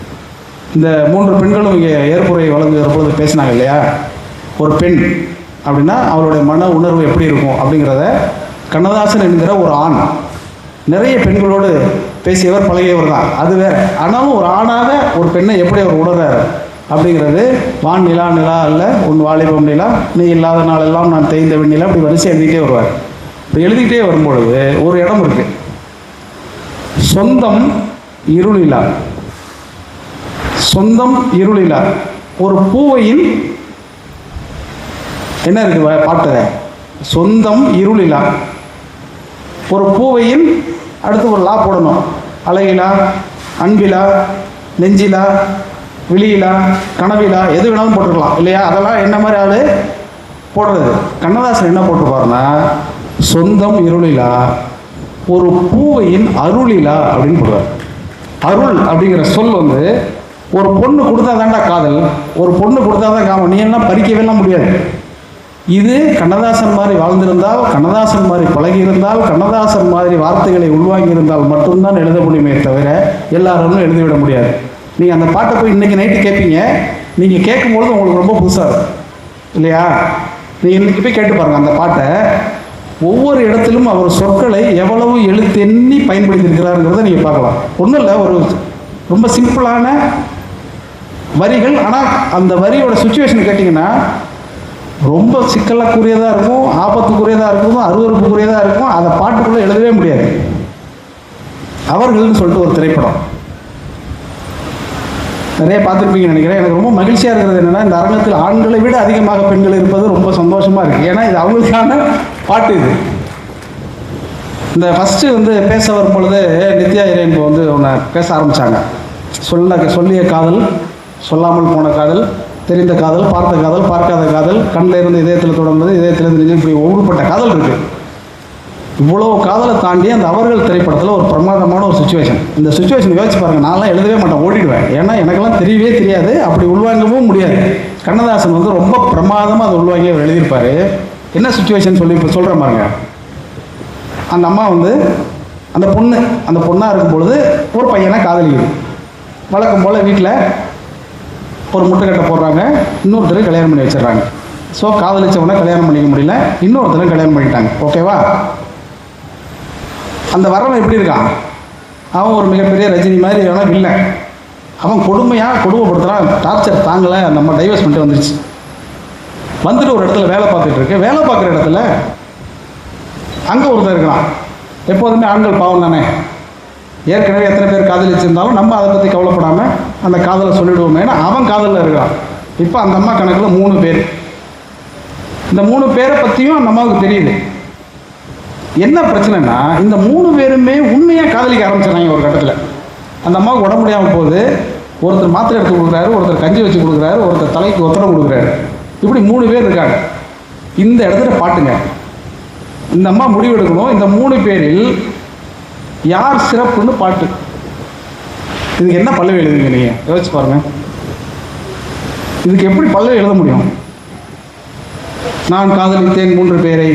இந்த 3 பெண்களும் இங்கே ஏற்புரை வழங்குகிற பொழுது பேசினாங்க இல்லையா? ஒரு பெண் அப்படின்னா அவருடைய மன உணர்வு எப்படி இருக்கும் அப்படிங்கிறத கண்ணதாசன் என்கிற ஒரு ஆண் நிறைய பெண்களோடு பேசியவர், பழகியவர் தான், அது வேறு. ஆனாலும் ஒரு ஆணாக ஒரு பெண்ணை எப்படி அவர் உணர்றாரு அப்படிங்கிறது வான் நிலா நிலா அல்ல உன் வாலிபம் நிலா, நீ இல்லாத நாளெல்லாம் நான் தேய்ந்த வெண்ணிலா, அப்படி வரிசை எழுதிக்கிட்டே வருவார். இப்போ எழுதிக்கிட்டே வரும்பொழுது ஒரு இடம் இருக்குது, சொந்தம் இருளிலா. சொந்தம் இருளிலா, ஒரு பூவையின் என்ன இருக்கு பாட்டு, சொந்தம் இருளிலா, ஒரு பூவையின் அடுத்து ஒரு லா போடணும். அழகிலா, அன்பிலா, நெஞ்சிலா, விழியிலா, கனவிலா, எது வேணாலும் போட்டுருக்கலாம் இல்லையா? அதெல்லாம் என்ன மாதிரி ஆள் போடுறது. கண்ணதாசன் என்ன போட்டிருப்பாருன்னா, சொந்தம் இருளிலா, ஒரு பூவையின் அருளிலா அப்படின்னு போடுவார். அருள் அப்படிங்கிற சொல் வந்து ஒரு பொண்ணு கொடுத்தா தாண்டா காதல், ஒரு பொண்ணு கொடுத்தா தான் காமம், நீ எல்லாம் பறிக்கவே முடியாது. இது கண்ணதாசன் மாதிரி வாழ்ந்திருந்தால், கண்ணதாசன் மாதிரி பழகியிருந்தால், கண்ணதாசன் மாதிரி வார்த்தைகளை உள்வாங்கியிருந்தால் மட்டும்தான் எழுத முடியுமே தவிர எல்லாரும் எழுதிவிட முடியாது. நீங்கள் அந்த பாட்டை போய் இன்றைக்கி நைட்டு கேட்பீங்க, நீங்கள் கேட்கும்பொழுது உங்களுக்கு ரொம்ப புதுசாக இருக்கும் இல்லையா? நீங்கள் இன்றைக்கி போய் கேட்டு பாருங்கள் அந்த பாட்டை. ஒவ்வொரு இடத்திலும் அவர் சொற்களை எவ்வளவு எழுத்தெண்ணி பயன்படுத்தியிருக்கிறாருங்கிறத நீங்கள் பார்க்கலாம். ஒன்றும் இல்லை, ஒரு ரொம்ப சிம்பிளான வரிகள், ஆனால் அந்த வரியோட சுச்சுவேஷன் கேட்டிங்கன்னா ரொம்ப சிக்கலுக்குரியதாக இருக்கும், ஆபத்துக்குரியதாக இருக்கும், அருவருப்புக்குரியதாக இருக்கும். அதை பாட்டுக்குள்ளே எழுதவே முடியாது. அவர்கள்னு சொல்லிட்டு ஒரு திரைப்படம் நிறைய பார்த்துருப்பீங்கன்னு நினைக்கிறேன். எனக்கு ரொம்ப மகிழ்ச்சியாக இருக்கிறது என்னென்னா, இந்த அரங்கத்தில் ஆண்களை விட அதிகமாக பெண்கள் இருப்பது ரொம்ப சந்தோஷமாக இருக்குது. ஏன்னா இது அவங்களுக்கான பாட்டு. இது இந்த ஃபஸ்ட்டு வந்து பேச வரும் பொழுது நித்யா இறையன்பு வந்து ஒன்று பேச ஆரம்பித்தாங்க. சொல்லிய காதல், சொல்லாமல் போன காதல், தெரிந்த காதல், பார்த்த காதல், பார்க்காத காதல், கண்ணில் இருந்து இதயத்தில் தொடர்ந்தது, இதயத்திலிருந்து நிஜம், இப்படி ஒவ்வொருப்பட்ட காதல் இருக்குது. இவ்வளோ காதலை தாண்டி அந்த அவர்கள் திரைப்படத்தில் ஒரு பிரமாதமான ஒரு சுச்சுவேஷன். இந்த சுச்சுவேஷன் யோசிச்சு பாருங்கள். நான்லாம் எழுதவே மாட்டேன், ஓடிடுவேன். ஏன்னா எனக்கெல்லாம் தெரியவே தெரியாது, அப்படி உள்வாங்கவும் முடியாது. கண்ணதாசன் வந்து ரொம்ப பிரமாதமாக அதை உள்வாங்கி அவர் எழுதியிருப்பார். என்ன சுச்சுவேஷன் சொல்லி இப்போ சொல்கிற பாருங்க. அந்த அம்மா வந்து அந்த பொண்ணாக இருக்கும் பொழுது ஒரு பையனை காதலிக்குது. வழக்கம் போல் வீட்டில் ஒரு முட்டுக்கட்டை போடுறாங்க, இன்னொருத்தர் கல்யாணம் பண்ணி வச்சிடுறாங்க. ஸோ காதலிச்சவனை கல்யாணம் பண்ணிக்க முடியல, இன்னொருத்தரும் கல்யாணம் பண்ணிட்டாங்க. ஓகேவா? அந்த வரவன் எப்படி இருக்கான்? அவன் ஒரு மிகப்பெரிய ரஜினி மாதிரி வேணா இல்லை, அவன் கொடுமைப்படுத்துகிறான், டார்ச்சர் தாங்கலை, நம்ம டைவர்ஸ் பண்ணிட்டு வந்துருச்சு. வந்துட்டு ஒரு இடத்துல வேலை பார்த்துட்டு இருக்கு. வேலை பார்க்குற இடத்துல அங்கே ஒருத்தர் இருக்கிறான். எப்போதுமே ஆண்கள் பாவம் தானே, ஏற்கனவே எத்தனை பேர் காதலிச்சிருந்தாலும் நம்ம அதை பற்றி கவலைப்படாமல் அந்த காதலை சொல்லிவிடுவோமே, அவன் காதலில் இருக்கிறான். இப்போ அந்த அம்மா கணக்கில் 3 பேர். இந்த 3 பேரை பற்றியும் அந்த அம்மாவுக்கு தெரியுது. என்ன பிரச்சனைனா, இந்த 3 பேருமே உண்மையாக காதலிக்க ஆரம்பிச்சிடறாங்க ஒரு கட்டத்தில். அந்த அம்மாவுக்கு உடம்பு முடியாமல் போகுது. ஒருத்தர் மாத்திரை எடுத்து கொடுக்குறாரு, ஒருத்தர் கஞ்சி வச்சு கொடுக்குறாரு, ஒருத்தர் தலைக்கு ஒத்தனை கொடுக்குறாரு. இப்படி 3 பேர் இருக்காங்க. இந்த இடத்துல பாட்டுங்க, இந்த அம்மா முடிவெடுக்கணும், இந்த 3 பேரில் யார் சிறப்புன்னு பாட்டு. இதுக்கு என்ன பல்லவி எழுதுங்க? நீங்கள் யோசிச்சு பாருங்க. இதுக்கு எப்படி பல்லவி எழுத முடியும்? நான் காதலித்தேன் 3 பேரை,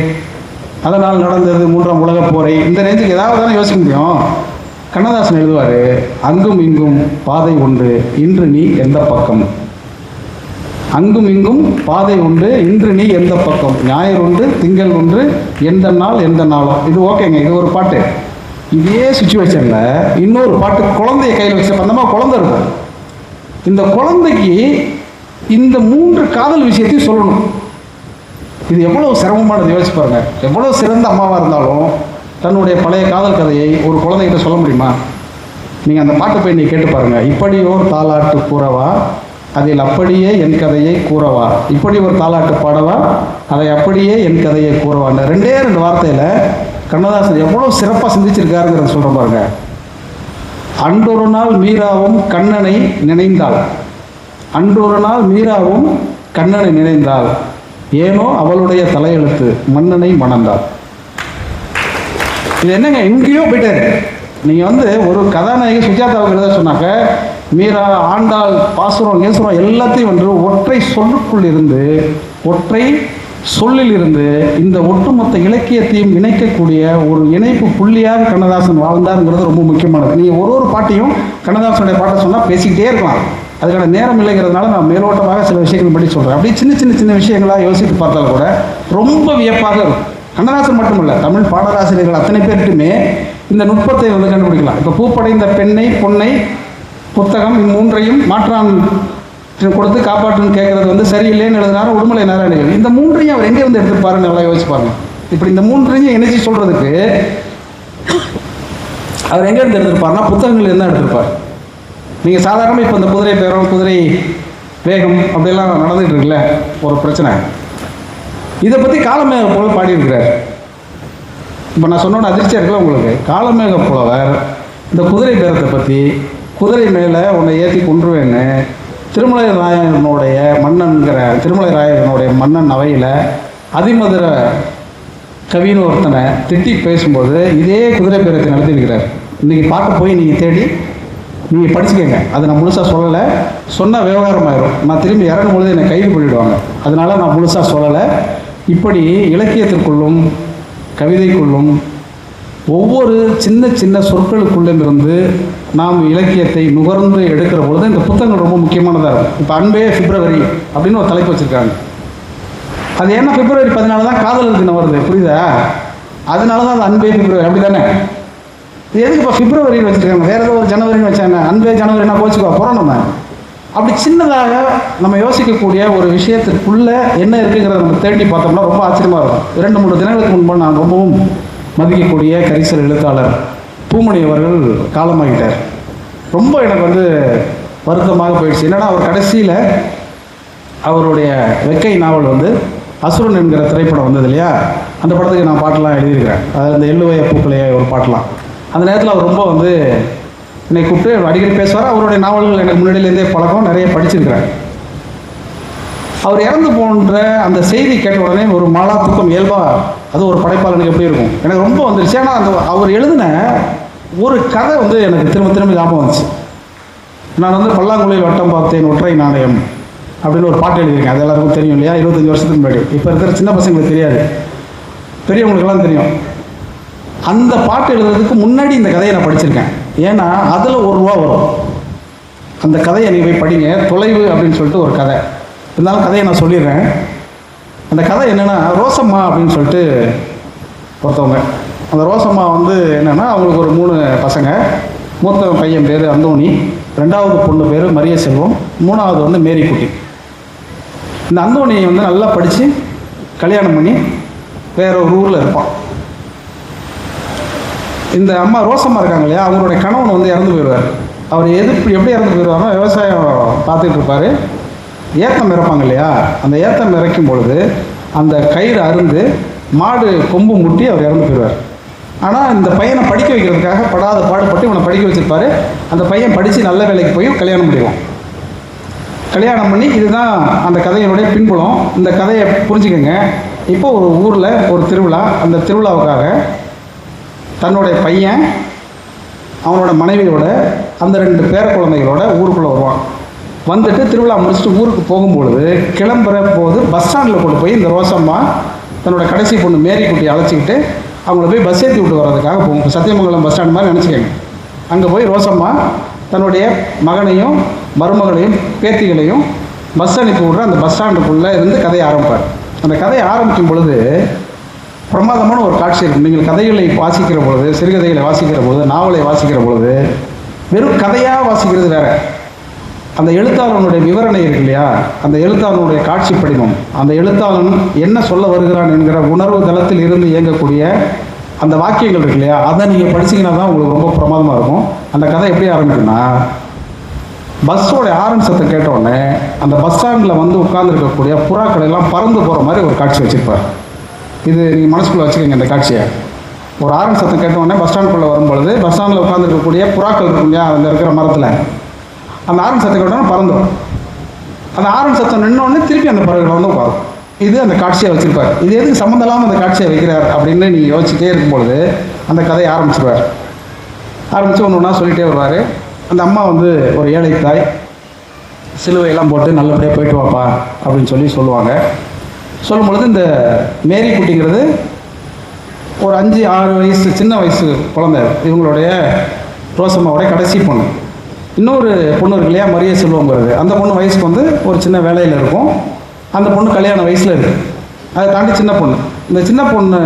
அதனால் நடந்தது 3ஆம் உலகப் போரை. இந்த ரேஞ்சுக்கு ஏதாவது தானே யோசிக்க முடியும். கண்ணதாசன் எழுதுவார், அங்கும் இங்கும் பாதை உண்டு, இன்று நீ எந்த பக்கம். அங்கும் இங்கும் பாதை உண்டு, இன்று நீ எந்த பக்கம். ஞாயிறு உண்டு, திங்கள் உண்டு, எந்த நாள் எந்த நாளும். இது ஓகேங்க, இது ஒரு பாட்டு. இதே சுச்சுவேஷனில் இன்னொரு பாட்டு, குழந்தைய கையில் வச்சு பந்தமா குழந்தை இருக்கும். இந்த குழந்தைக்கு இந்த 3 காதல் விஷயத்தையும் சொல்லணும். இது எவ்வளோ சிரமமானது யோசிச்சு பாருங்க. எவ்வளோ சிறந்த அம்மாவாக இருந்தாலும் தன்னுடைய பழைய காதல் கதையை ஒரு குழந்தைகிட்ட சொல்ல முடியுமா? நீங்கள் அந்த பாட்டை போய் நீங்கள் கேட்டு பாருங்கள். இப்படியோர் தாலாட்டு கூறவா, அதில் அப்படியே என் கதையை கூறவா, இப்படி ஒரு தாலாட்டு பாடவா, அதை அப்படியே என் கதையை கூறவா. அந்த ரெண்டே 2 வார்த்தையில் கண்ணதாசன் எவ்வளோ சிறப்பாக சிந்திச்சிருக்காருங்கிறத சொல்கிற பாருங்க. அன்றொரு நாள் மீராவும் கண்ணனை நினைந்தாள், அன்றொரு நாள் மீராவும் கண்ணனை நினைந்தாள், ஏனோ அவளுடைய தலையெழுத்து மன்னனை மணந்தாள். இது என்னங்க, எங்கேயோ போயிட்டாரு. நீங்கள் ஒரு கதாநாயகி சுஜாதாவுக்கு எழுத சொன்னாக்க மீரா, ஆண்டாள், பாசுரம், கேசுரம் எல்லாத்தையும் ஒற்றை சொல்லுக்குள் இருந்து, ஒற்றை சொல்லில் இருந்து இந்த ஒட்டுமொத்த இலக்கியத்தையும் இணைக்கக்கூடிய ஒரு இணைப்பு புள்ளியாக கண்ணதாசன் வாழ்ந்தாருங்கிறது ரொம்ப முக்கியமானது. நீங்கள் ஒரு பாட்டையும் கண்ணதாசனுடைய பாட்டை சொன்னால் பேசிக்கிட்டே இருக்கலாம். அதுக்கான நேரம் இல்லைங்கிறதுனால நான் மேலோட்டமாக சில விஷயங்கள் பற்றி சொல்கிறேன். அப்படி சின்ன விஷயங்களாக யோசித்து பார்த்தாலும் கூட ரொம்ப வியப்பாக இருக்கும். கண்ணதாசன் மட்டுமல்ல, தமிழ் பாடலாசிரியர்கள் அத்தனை பேருக்குமே இந்த நுட்பத்தை கண்டுபிடிக்கலாம். இப்போ பூப்படைந்த பெண்ணை பொன்னை புத்தகம் இம்மூன்றையும் மாற்றான் கொடுத்து காப்பாற்றுன்னு கேட்கறது சரியில்லைன்னு எழுதினாரு உடுமலை நாராயணன். இந்த 3ஐயும் அவர் எங்கே எடுத்துருப்பாருன்னு நல்லா யோசிச்சு பாருங்க. இப்படி இந்த 3ஐயும் இணைச்சி சொல்கிறதுக்கு அவர் எங்கே எடுத்துருப்பாருன்னா புத்தகங்கள் என்ன எடுத்திருப்பார். நீங்கள் சாதாரணமாக இப்போ இந்த குதிரை பேரம், குதிரை வேகம் அப்படியெல்லாம் நடந்துகிட்டு இருக்குல்ல ஒரு பிரச்சனை, இதை பற்றி காலமேக புலவர் பாடியிருக்கிறார். இப்போ நான் சொன்னோட அதிர்ச்சியாக இருக்குல்ல உங்களுக்கு. காலமேக புலவர் இந்த குதிரை பேரத்தை பற்றி, குதிரை மேலே உன்னை ஏற்றி கொன்றுவேன்னு திருமலை ராயனுடைய மன்னன் அவையில் அதிமதுர கவின்னு ஒருத்தனை திட்டி பேசும்போது இதே குதிரை பேரத்தை நடத்திருக்கிறார். இன்றைக்கி பாட்டு போய் நீங்கள் தேடி நீங்கள் படிச்சுக்கோங்க. அதை நான் முழுசாக சொல்லலை, சொன்னால் விவகாரமாயிரும். நான் திரும்பி இறங்கும் பொழுது என்னை கைது பண்ணிவிடுவாங்க. அதனால் நான் முழுசாக சொல்லலை. இப்படி இலக்கியத்திற்குள்ளும் கவிதைக்குள்ளும் ஒவ்வொரு சின்ன சொற்களுக்குள்ளும் இருந்து நாம் இலக்கியத்தை நுகர்ந்து எடுக்கிற பொழுது இந்த புத்தகங்கள் ரொம்ப முக்கியமானதாக இருக்கும். இப்போ அன்பே பிப்ரவரி அப்படின்னு ஒரு தலைப்பு வச்சுருக்காங்க. அது ஏன்னா பிப்ரவரி 14 தான் காதலர் தினம் வருது, புரியுதா? அதனால தான் அந்த அன்பே பிப்ரவரி, அப்படி தானே? இது எதுக்கு இப்போ பிப்ரவரின்னு வச்சுருக்காங்க? வேறு ஏதோ ஒரு ஜனவரின்னு வச்சாங்க. அன்பே ஜனவரினா போச்சுக்கோ போகிறோம். நம்ம அப்படி சின்னதாக நம்ம யோசிக்கக்கூடிய ஒரு விஷயத்திற்குள்ளே என்ன இருக்குங்கிறத நம்ம தேடி பார்த்தோம்னா ரொம்ப ஆச்சரியமாக இருக்கும். 2-3 தினங்களுக்கு முன்பு நான் ரொம்பவும் மதிக்கக்கூடிய கரிசல் எழுத்தாளர் பூமணி அவர்கள் காலமாகிட்டார். ரொம்ப எனக்கு வருத்தமாக போயிடுச்சு. என்னன்னா அவர் கடைசியில் அவருடைய வெக்கை நாவல் அசுரன் என்கிற திரைப்படம் வந்தது இல்லையா, அந்த படத்துக்கு நான் பாட்டெலாம் எழுதியிருக்கிறேன். அதில் இந்த எள்ளுவைய பூக்களைய ஒரு பாட்டெலாம். அந்த நேரத்தில் அவர் ரொம்ப என்னை கூப்பிட்டு அடிக்கடி பேசுவார். அவருடைய நாவல்கள் எனக்கு முன்னாடியிலேருந்தே பழக்கம், நிறைய படிச்சிருக்கிறேன். அவர் இறந்து போன்ற அந்த செய்தி கேட்ட உடனே ஒரு மாலா தூக்கம் இயல்பாக, அது ஒரு படைப்பாளனுக்கு எப்படி இருக்கும், எனக்கு ரொம்ப வந்துருச்சு. ஏன்னா அவர் எழுதின ஒரு கதை எனக்கு திரும்ப ஞாபகம் வந்துச்சு. நான் பல்லாங்குழியில் வட்டம் பார்த்தேன் ஒற்றை நாணயம் அப்படின்னு ஒரு பாட்டு எழுதியிருக்கேன். அது எல்லாருக்கும் தெரியும் இல்லையா, 25 வருஷத்துக்கு முன்னாடி. இப்போ இருக்கிற சின்ன பசங்களுக்கு தெரியாது, பெரியவங்களுக்கெல்லாம் தெரியும். அந்த பாட்டு எழுதுறதுக்கு முன்னாடி இந்த கதையை நான் படிச்சிருக்கேன். ஏன்னா அதில் ₹1 வரும். அந்த கதையை நீங்கள் போய் படிங்க. தொலைவு அப்படின்னு சொல்லிட்டு ஒரு கதை. இருந்தாலும் கதையை நான் சொல்லிடுறேன். அந்த கதை என்னென்னா, ரோசம்மா அப்படின்னு சொல்லிட்டு ஒருத்தவங்க. அந்த ரோசம்மா என்னென்னா, அவங்களுக்கு ஒரு 3 பசங்க. மூத்த பையன் பேர் அந்தோணி, 2வது பொண்ணு பேர் மரிய செல்வம், 3வது மேரிக்குட்டி. இந்த அந்தோணியை நல்லா படித்து கல்யாணம் பண்ணி வேற ஒரு ஊரில் இருப்பான். இந்த அம்மா ரோசம்மா இருக்காங்க இல்லையா, அவங்களுடைய கணவன் இறந்து போயிடுவார். அவர் எப்படி இறந்து போயிடுவார்னா, விவசாயம் பார்த்துட்டு இருப்பார். ஏத்தம் இறப்பாங்க இல்லையா, அந்த ஏத்தம் இறக்கும் பொழுது அந்த கயிறு அருந்து மாடு கொம்பு முட்டி அவர் இறந்து போயிடுவார். ஆனால் இந்த பையனை படிக்க வைக்கிறதுக்காக படாத பாடுபட்டு இவனை படிக்க வச்சுருப்பார். அந்த பையன் படித்து நல்ல வேலைக்கு போய் கல்யாணம் பண்ணிடுவான். கல்யாணம் பண்ணி, இதுதான் அந்த கதையினுடைய பின்புலம். இந்த கதையை புரிஞ்சுக்கோங்க. இப்போ ஒரு ஊரில் ஒரு திருவிழா. அந்த திருவிழாவுக்காக தன்னுடைய பையன் அவனோட மனைவியோட அந்த 2 பேர குழந்தைகளோட ஊருக்குள்ளே வருவான். வந்துட்டு திருவிழா முடிச்சுட்டு ஊருக்கு போகும்பொழுது கிளம்புற போது பஸ் ஸ்டாண்டில் கொண்டு போய் இந்த ரோசம்மா தன்னோட கடைசி பொண்ணு மேரிக்குட்டியை அழைச்சிக்கிட்டு அவங்கள போய் பஸ் ஏற்றி விட்டு வர்றதுக்காக போகும். சத்தியமங்கலம் பஸ் ஸ்டாண்ட் மாதிரி நினச்சிக்கோங்க. அங்கே போய் ரோசம்மா தன்னுடைய மகனையும் மருமகளையும் பேத்திகளையும் பஸ் அனுப்பி விட்ற அந்த பஸ் ஸ்டாண்டுக்குள்ளே இருந்து கதையை ஆரம்பிப்பார். அந்த கதையை ஆரம்பிக்கும் பொழுது பிரமாதமான ஒரு காட்சி இருக்கும். நீங்கள் கதைகளை வாசிக்கிற பொழுது, சிறுகதைகளை வாசிக்கிற பொழுது, நாவலை வாசிக்கிற பொழுது வெறும் கதையாக வாசிக்கிறது வேறு, அந்த எழுத்தாளனுடைய விவரணை இருக்கு இல்லையா, அந்த எழுத்தாளனுடைய காட்சி படிமம், அந்த எழுத்தாளன் என்ன சொல்ல வருகிறான் என்கிற உணர்வு தளத்தில் இருந்து இயங்கக்கூடிய அந்த வாக்கியங்கள் இருக்கு இல்லையா, அதை நீங்கள் படிச்சீங்கன்னா தான் உங்களுக்கு ரொம்ப பிரமாதமாக இருக்கும். அந்த கதை எப்படி ஆரம்பிக்குன்னா, பஸ்ஸோட ஆரன் சத்தம் கேட்டவுடனே அந்த பஸ் ஸ்டாண்டில் வந்து உட்கார்ந்துருக்கக்கூடிய புறாக்கள் எல்லாம் பறந்து போகிற மாதிரி ஒரு காட்சி வச்சுருப்பார். இது நீங்கள் மனசுக்குள்ளே வச்சுக்கோங்க. இந்த காட்சியை ஒரு ஆரன் சத்தம் கேட்டவுடனே பஸ் ஸ்டாண்டுக்குள்ளே வரும்பொழுது பஸ் ஸ்டாண்டில் உட்காந்துருக்கக்கூடிய புறாக்கள் இருக்கும் இல்லையா, அங்கே இருக்கிற மரத்தில் அந்த ஆரன் சத்தம் கேட்டோன்னா பறந்துடும். அந்த ஆரன் சத்தம் நின்னோடனே திருப்பி அந்த பறவைகளை வந்து உட்காரும். இது அந்த காட்சியை வச்சுருப்பார். இது எதுக்கு சம்மந்தம் இல்லாமல் அந்த காட்சியை வைக்கிறார் அப்படின்னு நீங்கள் யோசிச்சுட்டே இருக்கும்பொழுது அந்த கதையை ஆரம்பிச்சிருவார். ஆரம்பித்து ஒன்று ஒன்றா சொல்லிகிட்டே வருவார். அந்த அம்மா வந்து ஒரு ஏழை தாய், சிலுவையெல்லாம் போட்டு நல்லபடியாக போயிட்டு வாப்பா அப்படின்னு சொல்லுவாங்க. சொல்லும்பொழுது இந்த மேரி குட்டிங்கிறது ஒரு 5-6 வயசு சின்ன வயசு குழந்தை. இவங்களுடைய ரோசம்மாவுடைய கடைசி பொண்ணு. இன்னொரு பொண்ணு இருக்கு இல்லையா, மரிய செல்வங்கிறது, அந்த பொண்ணு வயசுக்கு வந்து ஒரு சின்ன வேலையில் இருக்கும். அந்த பொண்ணு கல்யாண வயசில் இருக்குது. அதை தாண்டி சின்ன பொண்ணு. இந்த சின்ன பொண்ணு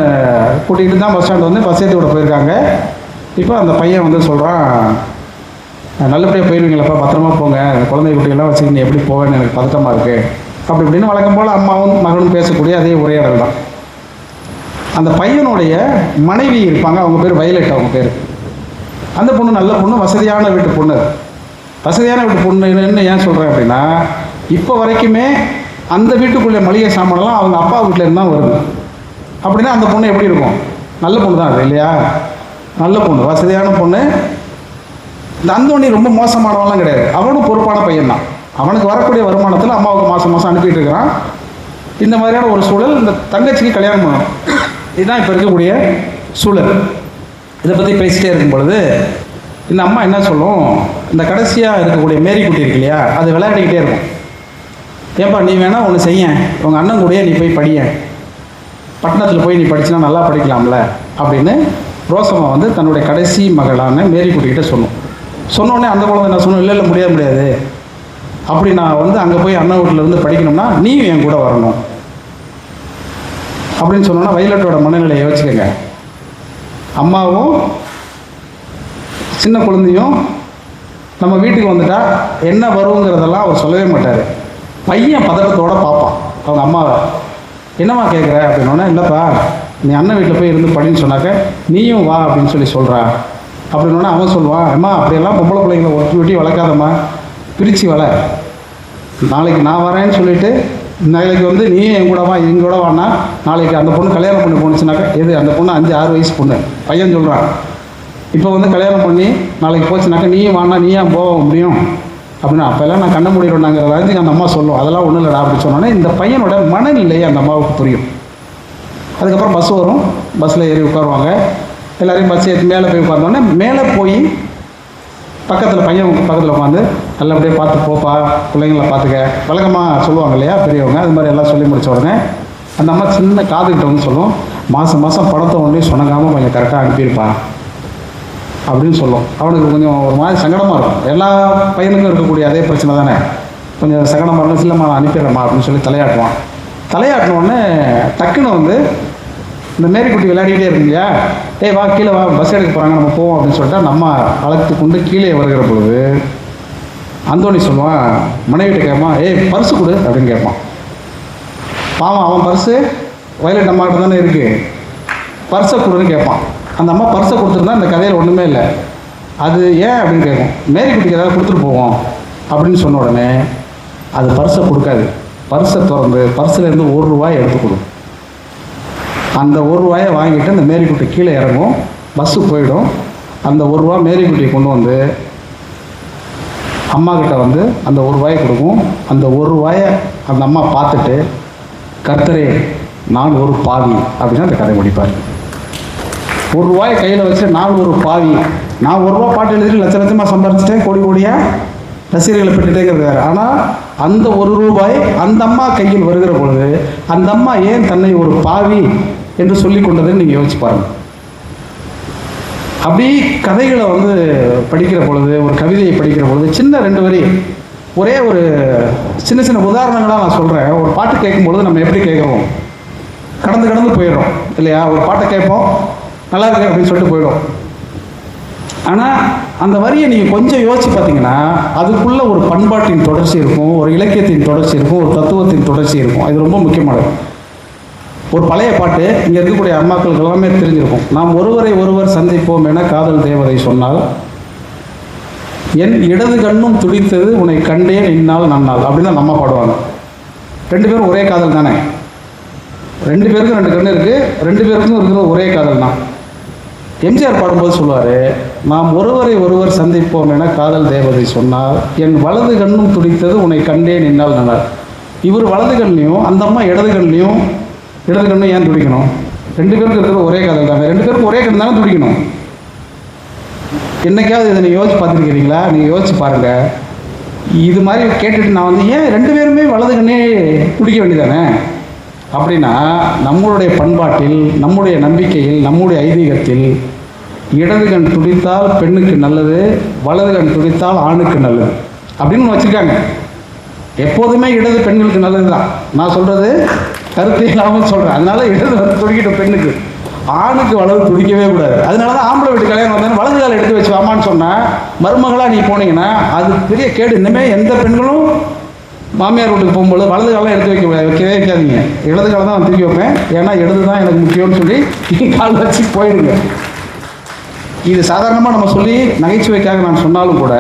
கூட்டிகிட்டு தான் பஸ் ஸ்டாண்டு வந்து பஸ் ஏற்றி விட போயிருக்காங்க. இப்போ அந்த பையன் வந்து சொல்கிறான், நல்லபடியாக போயிடுவீங்களப்பா, பத்திரமா போங்க, குழந்தை குட்டிகள்லாம் வச்சுக்கிட்டு எப்படி போவேன்னு எனக்கு பதட்டமாக இருக்குது அப்படி இப்படின்னு வழக்கம் போல் அம்மாவும் மகனும் பேசக்கூடிய அதே உரையாடல் தான். அந்த பையனுடைய மனைவி இருப்பாங்க, அவங்க பேர் வயலட், அவங்க பேர். அந்த பொண்ணு நல்ல பொண்ணு, வசதியான வீட்டு பொண்ணு. வசதியான வீட்டு பொண்ணுன்னு ஏன் சொல்கிறேன் அப்படின்னா, இப்போ வரைக்குமே அந்த வீட்டுக்குள்ளே மளிகை சாமானெல்லாம் அவங்க அப்பா வீட்டிலேருந்து தான் வருது. அப்படின்னா அந்த பொண்ணு எப்படி இருக்கும்? நல்ல பொண்ணு தான் அது இல்லையா, நல்ல பொண்ணு, வசதியான பொண்ணு. இந்த அந்தோணி ரொம்ப மோசமானவெல்லாம் கிடையாது, அவனும் பொறுப்பான பையன் தான். அவனுக்கு வரக்கூடிய வருமானத்தில் அம்மாவுக்கு மாதம் மாதம் அனுப்பிட்டு இருக்கிறான். இந்த மாதிரியான ஒரு சூழல். இந்த தங்கச்சிக்கு கல்யாணம் பண்ணணும், இதுதான் இப்போ இருக்கக்கூடிய சூழல். இதை பற்றி பேசிட்டே இருக்கும் பொழுது இந்த அம்மா என்ன சொல்லும், இந்த கடைசியாக இருக்கக்கூடிய மேரி குட்டி இருக்கு இல்லையா, அது விளையாடிக்கிட்டே இருக்கும். ஏன்பா நீ வேணால் ஒன்று செய்ய, உங்கள் அண்ணன் கூடயே நீ போய் படிய, பட்டணத்தில் போய் நீ படிச்சுனா நல்லா படிக்கலாம்ல அப்படின்னு ரோசம்மா வந்து தன்னுடைய கடைசி மகளான மேரி குட்டிக்கிட்ட சொல்லும். சொன்னோடனே அந்த குழந்தை என்ன சொன்னோம், இல்லை முடியாது, அப்படி நான் வந்து அங்கே போய் அண்ணன் வீட்டில் இருந்து படிக்கணும்னா நீயும் என் கூட வரணும் அப்படின்னு சொன்னோன்னா வயலட்டோட மனநிலையை யோசிச்சுக்கங்க. அம்மாவும் சின்ன குழந்தையும் நம்ம வீட்டுக்கு வந்துட்டா என்ன வருங்கிறதெல்லாம் அவர் சொல்லவே மாட்டார். பையன் பதட்டத்தோடு பார்ப்பான் அவங்க அம்மாவை. என்னம்மா கேட்குற அப்படின்னோடனே, இல்லைப்பா நீ அண்ணன் வீட்டில் போய் இருந்து படின்னு சொன்னாக்க நீயும் வா அப்படின்னு சொல்கிறா அப்படின்னோடனே அவன் சொல்லுவான், அம்மா அப்படியெல்லாம் பொம்பளை பிள்ளைங்களை ஒட்டி வளர்க்காதம்மா, பிரித்து வள, நாளைக்கு நான் வரேன்னு சொல்லிவிட்டு நாளைக்கு வந்து நீ என் கூட வா, எங்க கூட வானா நாளைக்கு அந்த பொண்ணு கல்யாணம் பண்ணி போணுச்சுனாக்கா, எது அந்த பொண்ணு 5-6 வயசு பொண்ணு பையன் சொல்கிறான், இப்போ வந்து கல்யாணம் பண்ணி நாளைக்கு போச்சுனாக்கா நீயும் வானா நீ ஏன் போக முடியும் அப்படின்னா, அப்போல்லாம் நான் கண்ண முடியிடும்னாங்கிற வரைக்கும் அந்த அம்மா சொல்லும், அதெல்லாம் ஒன்றும் இல்லைடா அப்படின்னு சொன்னோன்னே இந்த பையனோட மனநிலையை அந்த அம்மாவுக்கு புரியும். அதுக்கப்புறம் பஸ் வரும், பஸ்ஸில் ஏறி உட்காருவாங்க. எல்லோரையும் பஸ் ஏற்றி மேலே போய் உட்காந்தோடனே மேலே போய் பக்கத்தில் பையன் பக்கத்தில் உட்காந்து நல்லபடியாக பார்த்து போப்பா, பிள்ளைங்களை பார்த்துக்க வழக்கமாக சொல்லுவாங்க இல்லையா பெரியவங்க, அது மாதிரி எல்லாம் சொல்லி முடித்த உடனே அந்த அம்மா சின்ன காதுகிட்ட வந்து சொல்லும், மாதம் பணத்தை ஒன்றே சொன்னக்காமல் கொஞ்சம் கரெக்டாக அனுப்பியிருப்பா அப்படின்னு சொல்லும். அவனுக்கு கொஞ்சம் ஒரு மாதிரி சங்கடமாக இருக்கும். எல்லா பையனுக்கும் இருக்கக்கூடிய அதே பிரச்சனை தானே, கொஞ்சம் சங்கடமாக இருக்கும். இல்லைம்மா நான் அனுப்பிடுறேம்மா அப்படின்னு சொல்லி தலையாட்டுவான். தலையாட்டினோடனே டக்குன்னு வந்து இந்த மேரி குட்டி விளையாடிக்கிட்டே இருக்கு இல்லையா, ஏய் வா கீழே வா, பஸ் எடுக்க போகிறாங்க நம்ம போவோம் அப்படின்னு சொல்லிட்டு நம்ம அழைத்து கொண்டு கீழே வருகிற பொழுது அந்தோணி சொல்லுவான், மனைவிட்ட கேட்பான், ஏய் பர்ஸு கொடு அப்படின்னு கேட்பான். பாவம் அவன் பர்ஸு வயலட் அம்மாக்கிட்ட தானே இருக்குது, பர்ஸை கொடுன்னு கேட்பான். அந்த அம்மா பர்ஸை கொடுத்துருந்தா இந்த கதையில் ஒன்றுமே இல்லை. அது ஏன் அப்படின்னு கேட்கும், மேரி குட்டிக்கு ஏதாவது கொடுத்துட்டு போவோம் அப்படின்னு சொன்ன உடனே அது பர்ஸை கொடுக்காது. பர்ஸை திறந்து பர்ஸிலேருந்து ₹1 எடுத்து கொடு. அந்த ₹1 வாங்கிட்டு அந்த மேரிக்குட்டி கீழே இறங்கும், பஸ்ஸு போயிடும். அந்த ₹1 மேரிக்குட்டியை கொண்டு வந்து அம்மா கிட்ட வந்து அந்த ₹1 கொடுக்கும். அந்த ₹1 அந்த அம்மா பார்த்துட்டு, கர்த்தரே நான் ஒரு பாவி அப்படின்னு அந்த கதை முடிப்பார். ₹1 கையில் வச்சு நான் ஒரு பாவி, நான் ₹1 பாட்டு எழுதி லட்சமாக சம்பாரிச்சிட்டேன், கோடியாக ரசிகர்களை பெற்றுட்டேங்கிறது வேறு. ஆனால் அந்த ₹1 அந்த அம்மா கையில் வருகிற பொழுது அந்த அம்மா ஏன் தன்னை ஒரு பாவி என்று சொல்லி கொண்டதுன்னு நீங்கள் யோசிச்சு பாருங்கள். அப்படி கதைகளை வந்து படிக்கிற பொழுது, ஒரு கவிதையை படிக்கிற பொழுது சின்ன 2 வரி, ஒரே ஒரு சின்ன உதாரணங்களாக நான் சொல்கிறேன். ஒரு பாட்டு கேட்கும்பொழுது நம்ம எப்படி கேட்குறோம், கடந்து போயிடுறோம் இல்லையா. ஒரு பாட்டை கேட்போம், நல்லா இருக்கு அப்படின்னு சொல்லிட்டு போயிடும். ஆனால் அந்த வரியை நீங்கள் கொஞ்சம் யோசிச்சு பார்த்தீங்கன்னா அதுக்குள்ளே ஒரு பண்பாட்டின் தொடர்ச்சி இருக்கும், ஒரு இலக்கியத்தின் தொடர்ச்சி இருக்கும், ஒரு தத்துவத்தின் தொடர்ச்சி இருக்கும். இது ரொம்ப முக்கியமானது. ஒரு பழைய பாட்டு இங்கே இருக்கக்கூடிய அம்மாக்களுக்கு எல்லாமே தெரிஞ்சிருக்கும். நாம் ஒருவரை ஒருவர் சந்திப்போம் என காதல் தேவதை சொன்னால், என் இடது கண்ணும் துடித்தது உன்னை கண்டேன் இந்நாள் நன்னாள் அப்படின்னு தான் நம்ம பாடுவாங்க. 2 பேரும் ஒரே காதல் தானே, 2 பேருக்கும் 2 கண்ணு இருக்குது, 2 பேருக்கும் இருக்கிற ஒரே காதல் தான். எம்ஜிஆர் பாடும்போது சொல்லுவார், நாம் ஒருவரை ஒருவர் சந்திப்போம் என காதல் தேவதை சொன்னால், என் வலது கண்ணும் துடித்தது உன்னை கண்டேன் என்னால் நன்னாள். இவர் வலது கண்ணையும் அந்த அம்மா இடது கண்ணையும், இடது கண்ணும் ஏன் துடிக்கணும்? 2 பேருக்கு இருக்கிற ஒரே காதல் தாங்க, 2 பேருக்கும் ஒரே கண் தானே துடிக்கணும். என்னைக்காவது இதை நீங்கள் யோசிச்சு பார்த்துருக்கிறீங்களா? நீங்கள் யோசிச்சு பாருங்கள். இது மாதிரி கேட்டுட்டு நான் வந்து ஏன் 2 பேருமே வலது கண்ணே துடிக்க வேண்டியதானே அப்படின்னா, நம்மளுடைய பண்பாட்டில், நம்முடைய நம்பிக்கையில், நம்முடைய ஐதீகத்தில் இடது கண் துடித்தால் பெண்ணுக்கு நல்லது, வலது கண் துடித்தால் ஆணுக்கு நல்லது அப்படின்னு வச்சுருக்காங்க. எப்போதுமே இடது பெண்களுக்கு நல்லது தான். நான் சொல்கிறது கருத்து இல்லாமல் சொல்கிறேன். அதனால இடது வந்து துடிக்கட்டும் பெண்ணுக்கு, ஆணுக்கு வலது துடிக்கவே கூடாது. அதனால தான் ஆம்பளை வீட்டு கல்யாணம் வந்தாலும் வலது காலை எடுத்து வச்சு வாமான்னு சொன்னால், மருமகளாக நீ போனீங்கன்னா அது பெரிய கேடு. இனிமேல் எந்த பெண்களும் மாமியார் வீட்டுக்கு போகும்போது வலது காலம் எடுத்து வைக்கவே வைக்காதீங்க. இடது காலம் தான் நான் தூக்கி வைப்பேன், ஏன்னா இடது தான் எனக்கு முக்கியம்னு சொல்லி கால் வச்சு போயிடுங்க. இது சாதாரணமாக நம்ம சொல்லி நகைச்சுவைக்காக நான் சொன்னாலும் கூட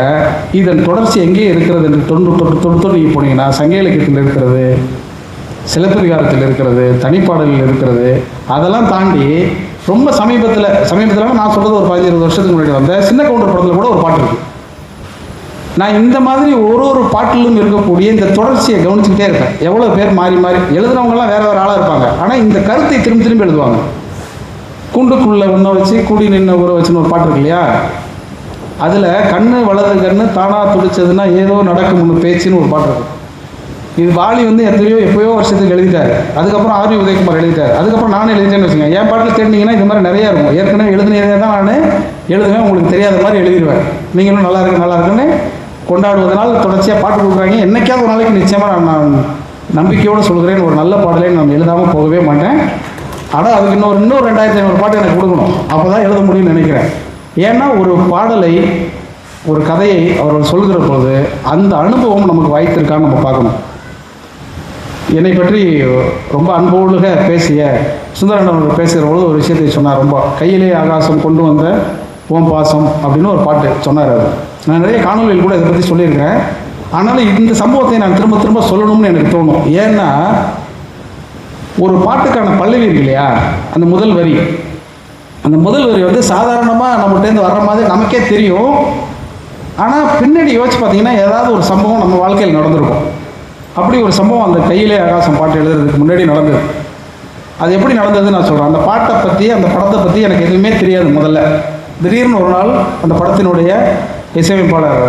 இதன் தொடர்ச்சி எங்கே இருக்கிறது என்று தொட்டு நீங்கள் போனீங்கன்னா சங்க இலக்கியத்தில் இருக்கிறது, சிலப்பதிகாரத்தில் இருக்கிறது, தனிப்பாடலில் இருக்கிறது. அதெல்லாம் தாண்டி ரொம்ப சமீபத்தில் நான் சொல்கிறது ஒரு 15-20 வருஷத்துக்கு முன்னாடி வந்த சின்ன கவுண்டர் படத்தில் கூட ஒரு பாட்டு இருக்குது. நான் இந்த மாதிரி ஒரு பாட்டிலும் இருக்கக்கூடிய இந்த தொடர்ச்சியை கவனிச்சுக்கிட்டே இருப்பேன். எவ்வளோ பேர் மாறி மாறி எழுதுறவங்கலாம் வேறு ஆளாக இருப்பாங்க, ஆனால் இந்த கருத்தை திரும்ப எழுதுவாங்க. கூண்டுக்குள்ளே ஒன்றை வச்சு கூடி நின்று ஊற வச்சுன்னு ஒரு பாட்டு இருக்கு இல்லையா? அதில் கண்ணு வலது கண்ணு தானாக துடிச்சதுன்னா ஏதோ நடக்கும் ஒன்று பேச்சுன்னு ஒரு பாட்டு இருக்கு. இது வாலி வந்து எப்பயோ வருஷத்துக்கு எழுதிட்டார். அதுக்கப்புறம் ஆர்வி உதயகுமார் எழுதிட்டார். அதுக்கப்புறம் நானே எழுதிட்டேன்னு வச்சுங்க. என் பாட்டில் தேடினீங்கன்னா இது மாதிரி நிறையா இருக்கும். ஏற்கனவே எழுதினதே தான் நான் எழுதுவேன், உங்களுக்கு தெரியாத மாதிரி எழுதிடுவேன். நீங்களும் நல்லா இருக்குன்னு கொண்டாடுவதனால் தொடர்ச்சியாக பாட்டு கொடுக்குறாங்க. என்னைக்காவது ஒரு நாளைக்கு நிச்சயமாக நான் நம்பிக்கையோடு சொல்கிறேன், ஒரு நல்ல பாடலை நான் எழுதாமல் போகவே மாட்டேன். ஆனால் அதுக்கு இன்னொரு 2500 பாட்டு எனக்கு கொடுக்கணும், அப்போ தான் எழுத முடியும்னு நினைக்கிறேன். ஏன்னா ஒரு பாடலை, ஒரு கதையை அவர்கள் சொல்கிற போது அந்த அனுபவம் நமக்கு வாய்த்திருக்கான்னு நம்ம பார்க்கணும். என்னை பற்றி ரொம்ப அன்போடுக பேசிய சுந்தரன் அவர்கள் பேசுகிற பொழுது ஒரு விஷயத்தை சொன்னார். ரொம்ப கையிலே ஆகாசம் கொண்டு வந்த ஓம் பாசம் அப்படின்னு ஒரு பாட்டு சொன்னார். அது நான் நிறைய காணொலியில் கூட இதை பற்றி சொல்லியிருக்கிறேன். ஆனாலும் இந்த சம்பவத்தை நான் திரும்ப சொல்லணும்னு எனக்கு தோணும். ஏன்னா ஒரு பாட்டுக்கான பல்லவி இருக்கு இல்லையா, அந்த முதல் வரி வந்து சாதாரணமாக நம்மகிட்டேருந்து வர்ற மாதிரி நமக்கே தெரியும். ஆனால் பின்னாடி யோசிச்சு பார்த்தீங்கன்னா ஏதாவது ஒரு சம்பவம் நம்ம வாழ்க்கையில் நடந்திருக்கும். அப்படி ஒரு சம்பவம் அந்த கையிலே ஆகாசம் பாட்டு எழுதுறதுக்கு முன்னாடி நடந்தது. அது எப்படி நடந்ததுன்னு நான் சொல்கிறேன். அந்த பாட்டை பற்றி, அந்த படத்தை பற்றி எனக்கு எதுவுமே தெரியாது. முதல்ல திடீர்னு ஒரு நாள் அந்த படத்தினுடைய இசையமைப்பாளர்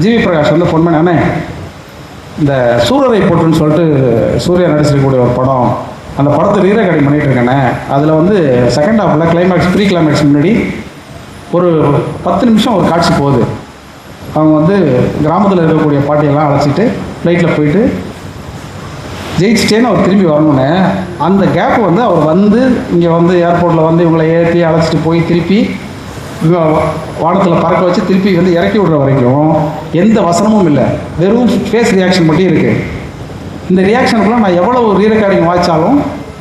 ஜிவி பிரகாஷ் வந்து ஃபோன் பண்ணி, அண்ணே இந்த சூரரை போட்டுன்னு சொல்லிட்டு சூர்யா நடிச்சிருக்கக்கூடிய ஒரு படம், அந்த படத்தை ரீரெக்கார்டிங் பண்ணிகிட்டு இருக்கேண்ணே, அதில் வந்து செகண்ட் ஹாஃபில் கிளைமேக்ஸ், ப்ரீ கிளைமேக்ஸ் முன்னாடி ஒரு 10 நிமிஷம் ஒரு காட்சி போகுது. அவங்க வந்து கிராமத்தில் இருக்கக்கூடிய பாட்டியெல்லாம் அழைச்சிட்டு ஃப்ளைட்டில் போயிட்டு ஜெயிச்சிட்டேன்னு அவர் திரும்பி வரணுன்னு, அந்த கேப் வந்து அவர் வந்து இங்கே வந்து ஏர்போர்ட்டில் வந்து இவங்களை ஏற்றி அழைச்சிட்டு போய் திருப்பி வானத்தில் பறக்க வச்சு திருப்பி வந்து இறக்கி விடுற வரைக்கும் எந்த வசனமும் இல்லை, வெறும் ஃபேஸ் ரியாக்ஷன் மட்டும் இருக்குது. இந்த ரியாக்ஷனுக்குலாம் நான் எவ்வளோ ரீரெக்கார்டிங் வாய்ச்சாலும்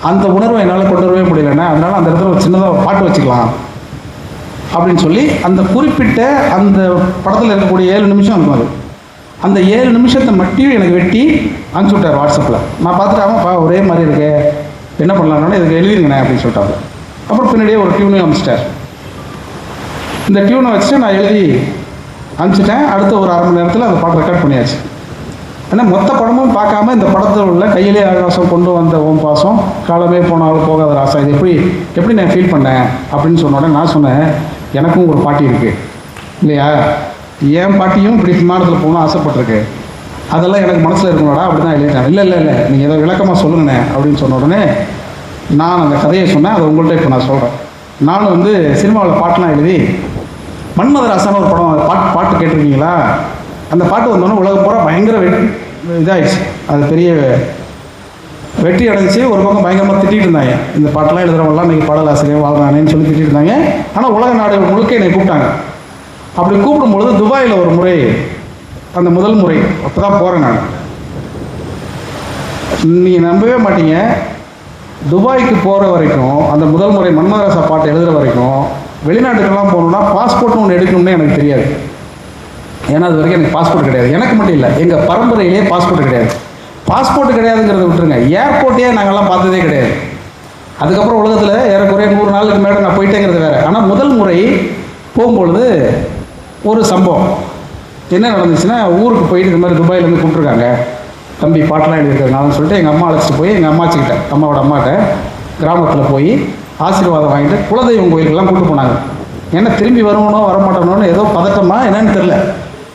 அந்த உணர்வை என்னால் கொண்டு வரவே முடியலண்ணே. அதனால் அந்த இடத்துல ஒரு சின்னதாக பாட்டு வச்சுக்கலாம் அப்படின்னு சொல்லி அந்த குறிப்பிட்ட அந்த படத்தில் இருக்கக்கூடிய 7 நிமிஷம் இருக்கும். அது அந்த 7 நிமிஷத்தை மட்டும் எனக்கு வெட்டி அனுப்பிச்சி விட்டார் வாட்ஸ்அப்பில். நான் பார்த்துட்டாமப்பா ஒரே மாதிரி இருக்கு, என்ன பண்ணலாம்னா இதுக்கு எழுதிருங்கண்ணே அப்படின்னு சொல்லிட்டாங்க. அப்புறம் பின்னாடியே ஒரு டியூனையும் அனுப்பிச்சிட்டார். இந்த டியூனை வச்சுட்டு நான் எழுதி அனுப்பிச்சிட்டேன். அடுத்த ஒரு அரை மணி நேரத்தில் அந்த பாட்டு ரெக்கார்ட் பண்ணியாச்சு. ஆனால் மொத்த படமும் பார்க்காம இந்த படத்தில் உள்ள கையிலே ஆகாசம் கொண்டு வந்த ஓம் பாசம், காலமே போனாலும் போகாத ராசா, இது எப்படி நான் ஃபீல் பண்ணேன் அப்படின்னு சொன்ன உடனே நான் சொன்னேன், எனக்கும் ஒரு பாட்டி இருக்குது இல்லையா, என் பாட்டியும் இப்படி விமானத்தில் போகணும்னு ஆசைப்பட்டிருக்கு, அதெல்லாம் எனக்கு மனசில் இருக்கணும்டா அப்படி தான் எழுதிட்டேன். இல்லை நீங்கள் ஏதோ விளக்கமாக சொல்லுங்கண்ணே அப்படின்னு சொன்ன உடனே நான் அந்த கதையை சொன்னேன். அதை உங்கள்கிட்ட இப்போ நான் சொல்கிறேன். நான் வந்து சினிமாவில் பாட்டெலாம் எழுதி மன்மதராசான ஒரு படம் பாட்டு கேட்டிருக்கீங்களா? அந்த பாட்டு வந்தோன்னே உலகம் பூரா பயங்கர இதாகிடுச்சு. அது பெரிய வெற்றி அடைஞ்சி. ஒரு பக்கம் பயங்கரமாக திட்டிகிட்டு இருந்தாங்க, இந்த பாட்டெல்லாம் எழுதுறவங்களாம் இன்றைக்கி பாடலாசிரியர் வாழ்றானேன்னு சொல்லி திட்டிகிட்டு இருந்தாங்க. ஆனால் உலக நாடுகள் முழுக்க என்னை கூப்பிட்டாங்க. அப்படி கூப்பிடும்பொழுது துபாயில் ஒரு முறை, அந்த முதல் முறை அப்போ தான் போகிறேன் நான். நீங்கள் நம்பவே மாட்டீங்க, துபாய்க்கு போகிற வரைக்கும், அந்த முதல் முறை மன்மதராசா பாட்டு எழுதுகிற வரைக்கும் வெளிநாட்டுக்கெல்லாம் போகணுன்னா பாஸ்போர்ட்னு ஒன்று எடுக்கணும்னு எனக்கு தெரியாது. ஏன்னா அது வரைக்கும் எனக்கு பாஸ்போர்ட் கிடையாது. எனக்கு மட்டும் இல்லை, எங்கள் பரம்பரையிலே பாஸ்போர்ட் கிடையாது. பாஸ்போர்ட் கிடையாதுங்கிறத விட்டுருங்க, ஏர்போர்ட்டே நாங்கள்லாம் பார்த்ததே கிடையாது. அதுக்கப்புறம் உலகத்தில் ஏறக்குறைய 100 நாளுக்கு மேலே நான் போயிட்டேங்கிறது வேறு. ஆனால் முதல் முறை போகும்பொழுது ஒரு சம்பவம் என்ன நடந்துச்சுன்னா, ஊருக்கு போயிட்டு இந்த மாதிரி துபாயிலேருந்து கூப்பிட்ருக்காங்க, தம்பி பாட்டெலாம் எழுதியிருக்கிறதுனாலன்னு சொல்லிட்டு எங்கள் அம்மா அழைச்சிட்டு போய் எங்கள் அம்மாச்சிக்கிட்ட, அம்மாவோட அம்மாட்ட கிராமத்தில் போய் ஆசீர்வாதம் வாங்கிட்டு குலதெய்வம் கோயிலுக்கெல்லாம் கூப்பிட்டு போனாங்க. ஏன்னா திரும்பி வருவனோ வரமாட்டோன்னு ஏதோ பதட்டமா என்னன்னு தெரில.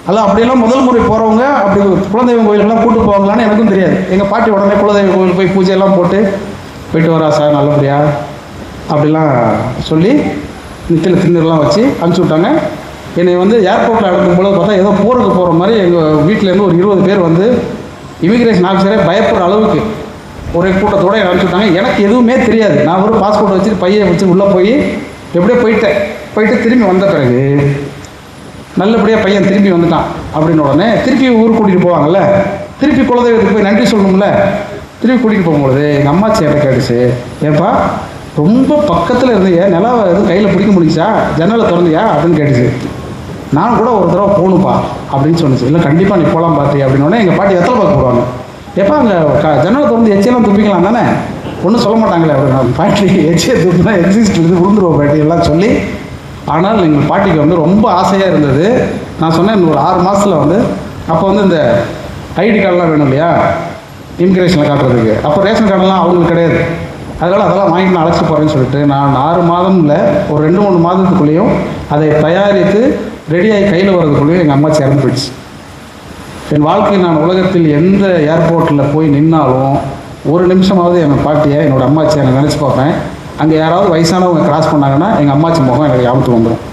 அதெல்லாம் அப்படியெல்லாம் முதல் முறை போகிறவங்க அப்படி குலதெய்வம் கோயிலுக்கெல்லாம் கூப்பிட்டு போவாங்களான்னு எனக்கும் தெரியாது. எங்கள் பாட்டி உடனே குலதெய்வம் கோயில் போய் பூஜையெல்லாம் போயிட்டு வரா சார் நல்லபடியா அப்படிலாம் சொல்லி நித்தில திண்ணெல்லாம் வச்சு அனுப்பிச்சி விட்டாங்க. என்னை வந்து ஏர்போர்ட்டில் அனுப்பும்போது பார்த்தா ஏதோ போருக்கு போகிற மாதிரி எங்கள் வீட்டிலேருந்து ஒரு 20 பேர் வந்து இமிக்ரேஷன் ஆஃபீஸரே பயப்படுற அளவுக்கு ஒரே கூட்டத்தோடு என்னை அனுப்பிச்சி விட்டாங்க. எனக்கு எதுவுமே தெரியாது. நான் ஒரு பாஸ்போர்ட் வச்சுட்டு பையை வச்சு உள்ளே போய் எப்படியோ போயிட்டு திரும்பி வந்த பிறகு நல்லபடியாக பையன் திரும்பி வந்துட்டான் அப்படின்னு உடனே திருப்பி ஊருக்கு கூட்டிகிட்டு போவாங்கல்ல, திருப்பி குலதெய்வத்துக்கு போய் நன்றி சொல்லணும்ல. திருப்பி கூட்டிகிட்டு போகும்பொழுது எங்கள் அம்மாச்சி என்கிட்ட கேட்டுச்சு, ஏப்பா ரொம்ப பக்கத்தில் இருந்தீங்க, நிலாவை எதுவும் கையில் பிடிக்க முடிஞ்சா, ஜன்னலை திறந்தியா அப்படின்னு கேட்டுச்சு. நான் கூட ஒரு தடவை போகணுப்பா அப்படின்னு சொன்னிச்சு. இல்லை கண்டிப்பாக நீ போகலாம் பார்த்து அப்படின்னோடனே எங்கள் பாட்டி வெத்தலை பார்க்க போடுவாங்க. எப்போ அங்கே ஜன்னலை திறந்து எச்செல்லாம் துப்பிக்கலாம் தானே, ஒன்றும் சொல்ல மாட்டாங்களே அப்படின்னு. பாட்டி எச்சியை துப்புனா எக்ஸிஸ்ட் இருந்து விழுந்துருவோம் பாட்டி எல்லாம் சொல்லி. ஆனால் எங்கள் பாட்டிக்கு வந்து ரொம்ப ஆசையாக இருந்தது. நான் சொன்னேன் இன்னும் ஒரு 6 மாதத்தில் வந்து, அப்போ வந்து இந்த ஐடி கார்டெலாம் வேணும் இல்லையா இமிக்ரேஷனில் காட்டுறதுக்கு, அப்போ ரேஷன் கார்டெல்லாம் அவங்களுக்கு கிடையாது. அதெல்லாம் வாங்கிட்டு நான் அழைச்சிட்டு போகிறேன்னு சொல்லிட்டு நான் 6 மாதம் இல்லை ஒரு 2-3 மாதத்துக்குள்ளேயும் அதை தயாரித்து ரெடியாகி கையில் வர்றதுக்குள்ளேயும் எங்கள் அம்மாச்சி இறந்து போயிடுச்சு. என் வாழ்க்கையில் நான் உலகத்தில் எந்த ஏர்போர்ட்டில் போய் நின்னாலும் ஒரு நிமிஷமாவது எங்கள் பாட்டியை என்னோடய அம்மாச்சியை நான் நினச்சி பார்ப்பேன். அங்கே யாராவது வயசானவங்க கிராஸ் பண்ணாங்கன்னா எங்கள் அம்மாச்சி முகம் எனக்கு ஞாபகத்துக்கு வந்துடும்.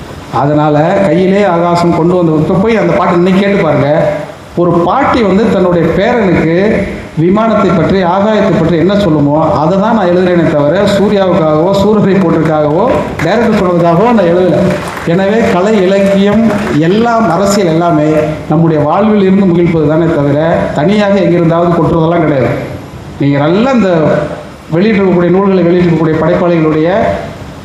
அதனால் கையிலே ஆகாசம் கொண்டு வந்து இப்போ போய் அந்த பாட்டு இன்னைக்கு கேட்டு பாருங்கள். ஒரு பாட்டி வந்து தன்னுடைய பேரனுக்கு விமானத்தை பற்றி ஆகாயத்தை பற்றி என்ன சொல்லுமோ அதை தான் நான் எழுதுறேனே தவிர சூர்யாவுக்காகவோ சூரிய ரிப்போர்ட்டுக்காகவோ டைரக்டர் சொன்னதுக்காகவோ நான் எழுதலை. எனவே கலை இலக்கியம் எல்லாம் அரசியல் எல்லாமே நம்முடைய வாழ்வில் இருந்து முகிழ்ப்பது தானே தவிர தனியாக எங்கிருந்தாவது கொட்டுறதெல்லாம் கிடையாது. நீங்கள் நல்லா இந்த வெளியிட்டிருக்கக்கூடிய நூல்களை வெளியிட்டிருக்கக்கூடிய படைப்பாளிகளுடைய